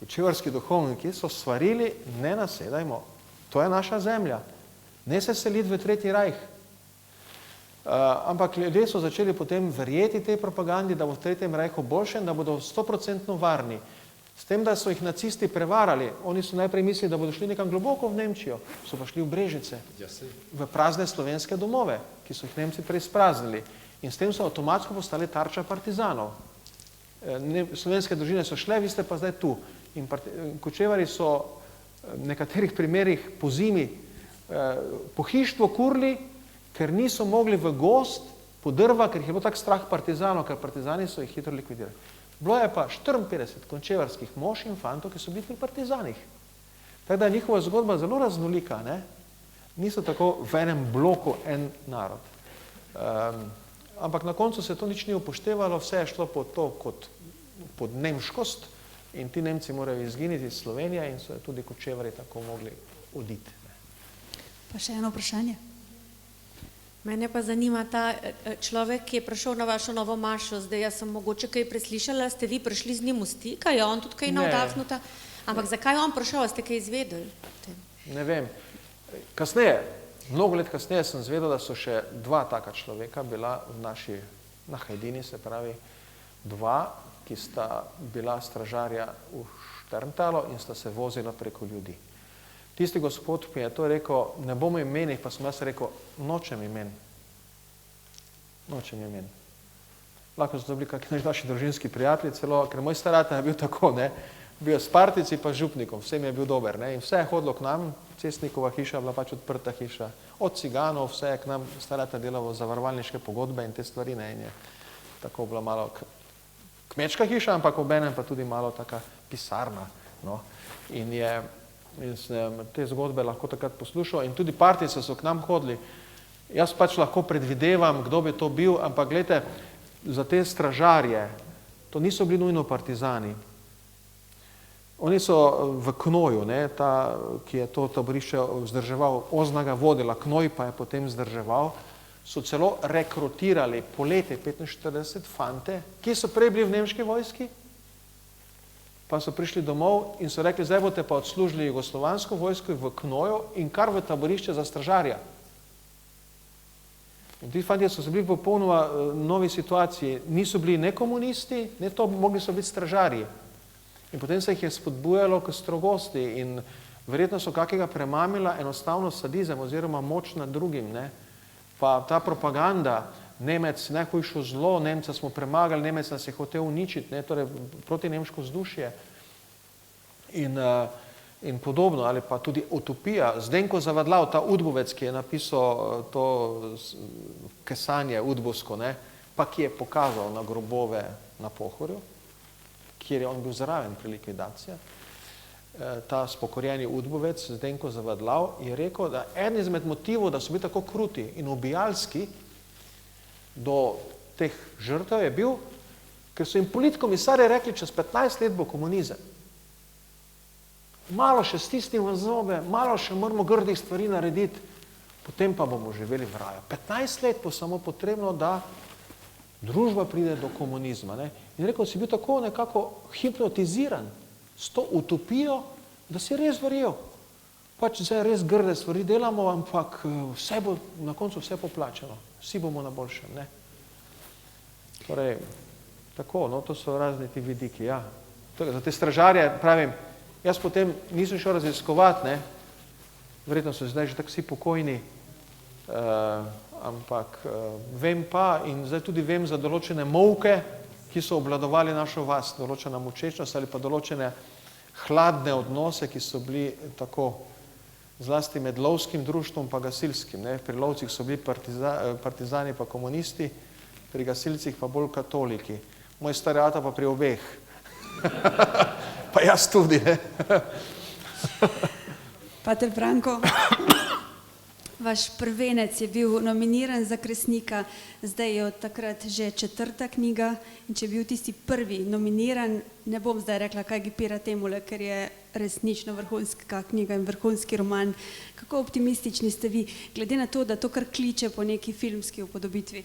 kočevarski duhovniki, so svarili, ne nasedajmo, to je naša zemlja, ne se seliti v Tretji Rajh. Ampak ljudje so začeli potem verjeti tej propagandi, da bo v Tretjem Rajhu boljše in da bodo 100% varni. S tem, da so jih nacisti prevarali, oni so najprej mislili, da bodo šli nekam globoko v Nemčijo, so pa šli v Brežice, v prazne slovenske domove, ki so jih Nemci preizpraznili. In s tem so avtomatsko postali tarča partizanov. Slovenske družine so šle, vi ste pa zdaj tu. In kočevari so v nekaterih primerih po zimi pohištvo kurili, ker niso mogli v gozd po drva, ker jih je bilo tak strah partizanov, ker partizani so jih hitro likvidirali. Bilo je pa 54 končevarskih mož in fantov, ki so bili pri partizanih. Tako da je njihova zgodba zelo raznolika, ne? Niso tako v enem bloku en narod. Ampak na koncu se to nič ni upoštevalo, vse je šlo pod to kot pod nemškost in ti Nemci morajo izginiti iz Slovenije in so tudi kočevari tako mogli oditi. Pa še eno vprašanje. Mene pa zanima ta človek, ki je prišel na vašo novo mašo, zdaj jaz sem mogoče kaj preslišala, ste vi prišli z njim v stik, a je on tudi kaj navdahnut? Ampak zakaj je on prišel, a ste kaj izvedeli? Ne vem. Kasneje, mnogo let kasneje sem izvedel, da so še dva taka človeka bila na Hajdini, se pravi dva, ki sta bila stražarja v Šterntalu in sta se vozila preko ljudi. Tisti gospod mi je to rekel, ne bomo imenih, pa sem jaz rekel, nočem imen. Nočem imen. Lahko so to bili kakšni naši družinski prijatelji celo, ker moj star ata je bil tako, ne, bil je s partici pa župnikom, vsem je bil dober, ne, in vse je hodilo k nam, Cestnikova hiša je bila pač odprta hiša, od ciganov, vse je k nam star ata delalo zavarovalniške pogodbe in te stvari, ne, in je tako bila malo kmečka hiša, ampak obenem pa tudi malo taka pisarna, no, in sem te zgodbe lahko takrat poslušal in tudi partice so k nam hodili. Jaz pač lahko predvidevam, kdo bi to bil, ampak gledajte, za te stražarje, to niso bili nujno partizani. Oni so v Knoju, ne, ta, ki je to taborišče vzdrževal, Oznaga vodila, Knoj pa je potem vzdrževal, so celo rekrutirali po leti 45 fante, ki so prej bili v nemški vojski, pa so prišli domov in so rekli, zdaj boste pa odslužili jugoslovansko vojsko v Knoju in kar v taborišče za stražarja. In ti fantje so se bili v popolnoma novi situaciji, niso bili ne komunisti, ne to, mogli so biti stražarji. In potem se jih je spodbujalo k strogosti in verjetno so kakega premamila enostavno sadizem oziroma moč nad drugim, ne. Pa ta propaganda, Nemec, najhujšo zlo, Nemca smo premagali, Nemec nas je hotel uničiti, ne, torej protinemško vzdušje in podobno, ali pa tudi utopija. Zdenko Zavadlav, ta udbovec, ki je napisal to kesanje udbovsko, ne, pa ki je pokazal na grobove na Pohorju, kjer je on bil zraven pri likvidaciji, ta spokorjeni udbovec, Zdenko Zavadlav, je rekel, da eden izmed motivov, da so bili tako kruti in ubijalski do teh žrtev je bil, ker so jim politkomisarji rekli, čez 15 let bo komunizem. Malo še stisnimo zobe, malo še moramo grdih stvari narediti, potem pa bomo živeli v raju. 15 let bo samo potrebno, da družba pride do komunizma. Ne? In rekel, si bil tako nekako hipnotiziran s to utopijo, da si res verjel. Pač zdaj res grde stvari delamo, ampak vse bo, na koncu vse poplačano. Vsi bomo na boljšem, ne. Torej, tako, no, to so razni ti vidiki, ja. Torej, za te stražarje, pravim, jaz potem nisem šel raziskovati, ne, verjetno so zdaj že tako vsi pokojni, ampak vem pa in zdaj tudi vem za določene molke, ki so obvladovali našo vas, določena močečnost ali pa določene hladne odnose, ki so bili tako zlasti med lovskim društvom pa gasilskim. Ne. Pri lovcih so bili partizani pa komunisti, pri gasilcih pa bolj katoliki. Moj star ata pa pri obeh. Pa jaz tudi, ne. Pater Branko, vaš prvenec je bil nominiran za Kresnika, zdaj je od takrat že 4. knjiga in če je bil tisti prvi nominiran, ne bom zdaj rekla, kaj gipira temule, ker je resnično vrhunska knjiga in vrhunski roman. Kako optimistični ste vi, glede na to, da to kar kliče po neki filmski upodobitvi?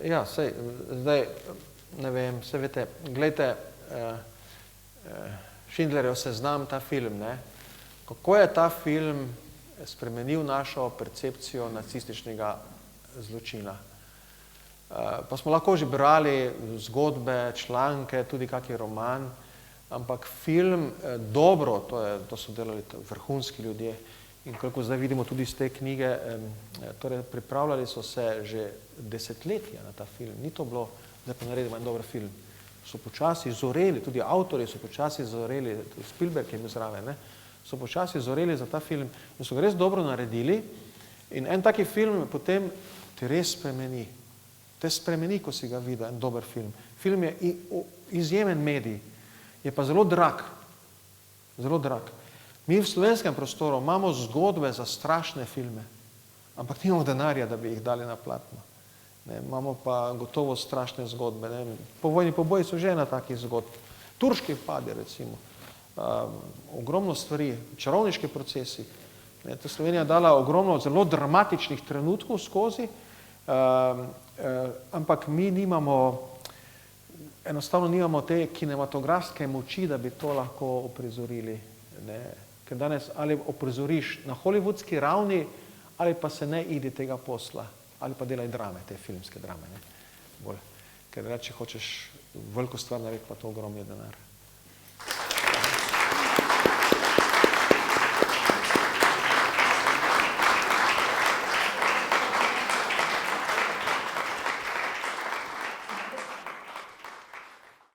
Ja, sej, zdaj, ne vem, se veste, gledajte, Schindlerjev seznam, ta film, ne, kako je ta film spremenil našo percepcijo nacističnega zločina. Pa smo lahko že brali zgodbe, članke, tudi kakšen roman, ampak film dobro, to so delali vrhunski ljudje in kako zdaj vidimo tudi iz te knjige, torej pripravljali so se že desetletja na ta film, ni to bilo, da pa naredimo en dober film. So počasi zoreli, tudi avtorji so počasi zoreli, Spielberg je bil zraven, ne, so počasi zoreli za ta film in so ga res dobro naredili in en taki film potem te res spremeni. Te spremeni, ko si ga videl, en dober film. Film je izjemen medij, je pa zelo drag. Zelo drag. Mi v slovenskem prostoru imamo zgodbe za strašne filme, ampak nimamo denarja, da bi jih dali na platno. Ne, imamo pa gotovo strašne zgodbe. Ne. Povojni poboji so že ena takih zgodb. Turški vpadi, recimo. Ogromno stvari, čarovniški procesi. Ne, ta Slovenija dala ogromno zelo dramatičnih trenutkov skozi, ampak mi enostavno nimamo te kinematografske moči, da bi to lahko uprizorili. Ne. Ker danes ali uprizoriš na hollywoodski ravni, ali pa se ne idi tega posla, ali pa delaj drame, te filmske drame. Ne. Bolj. Ker če hočeš veliko stvar narediti, pa to ogromni denar.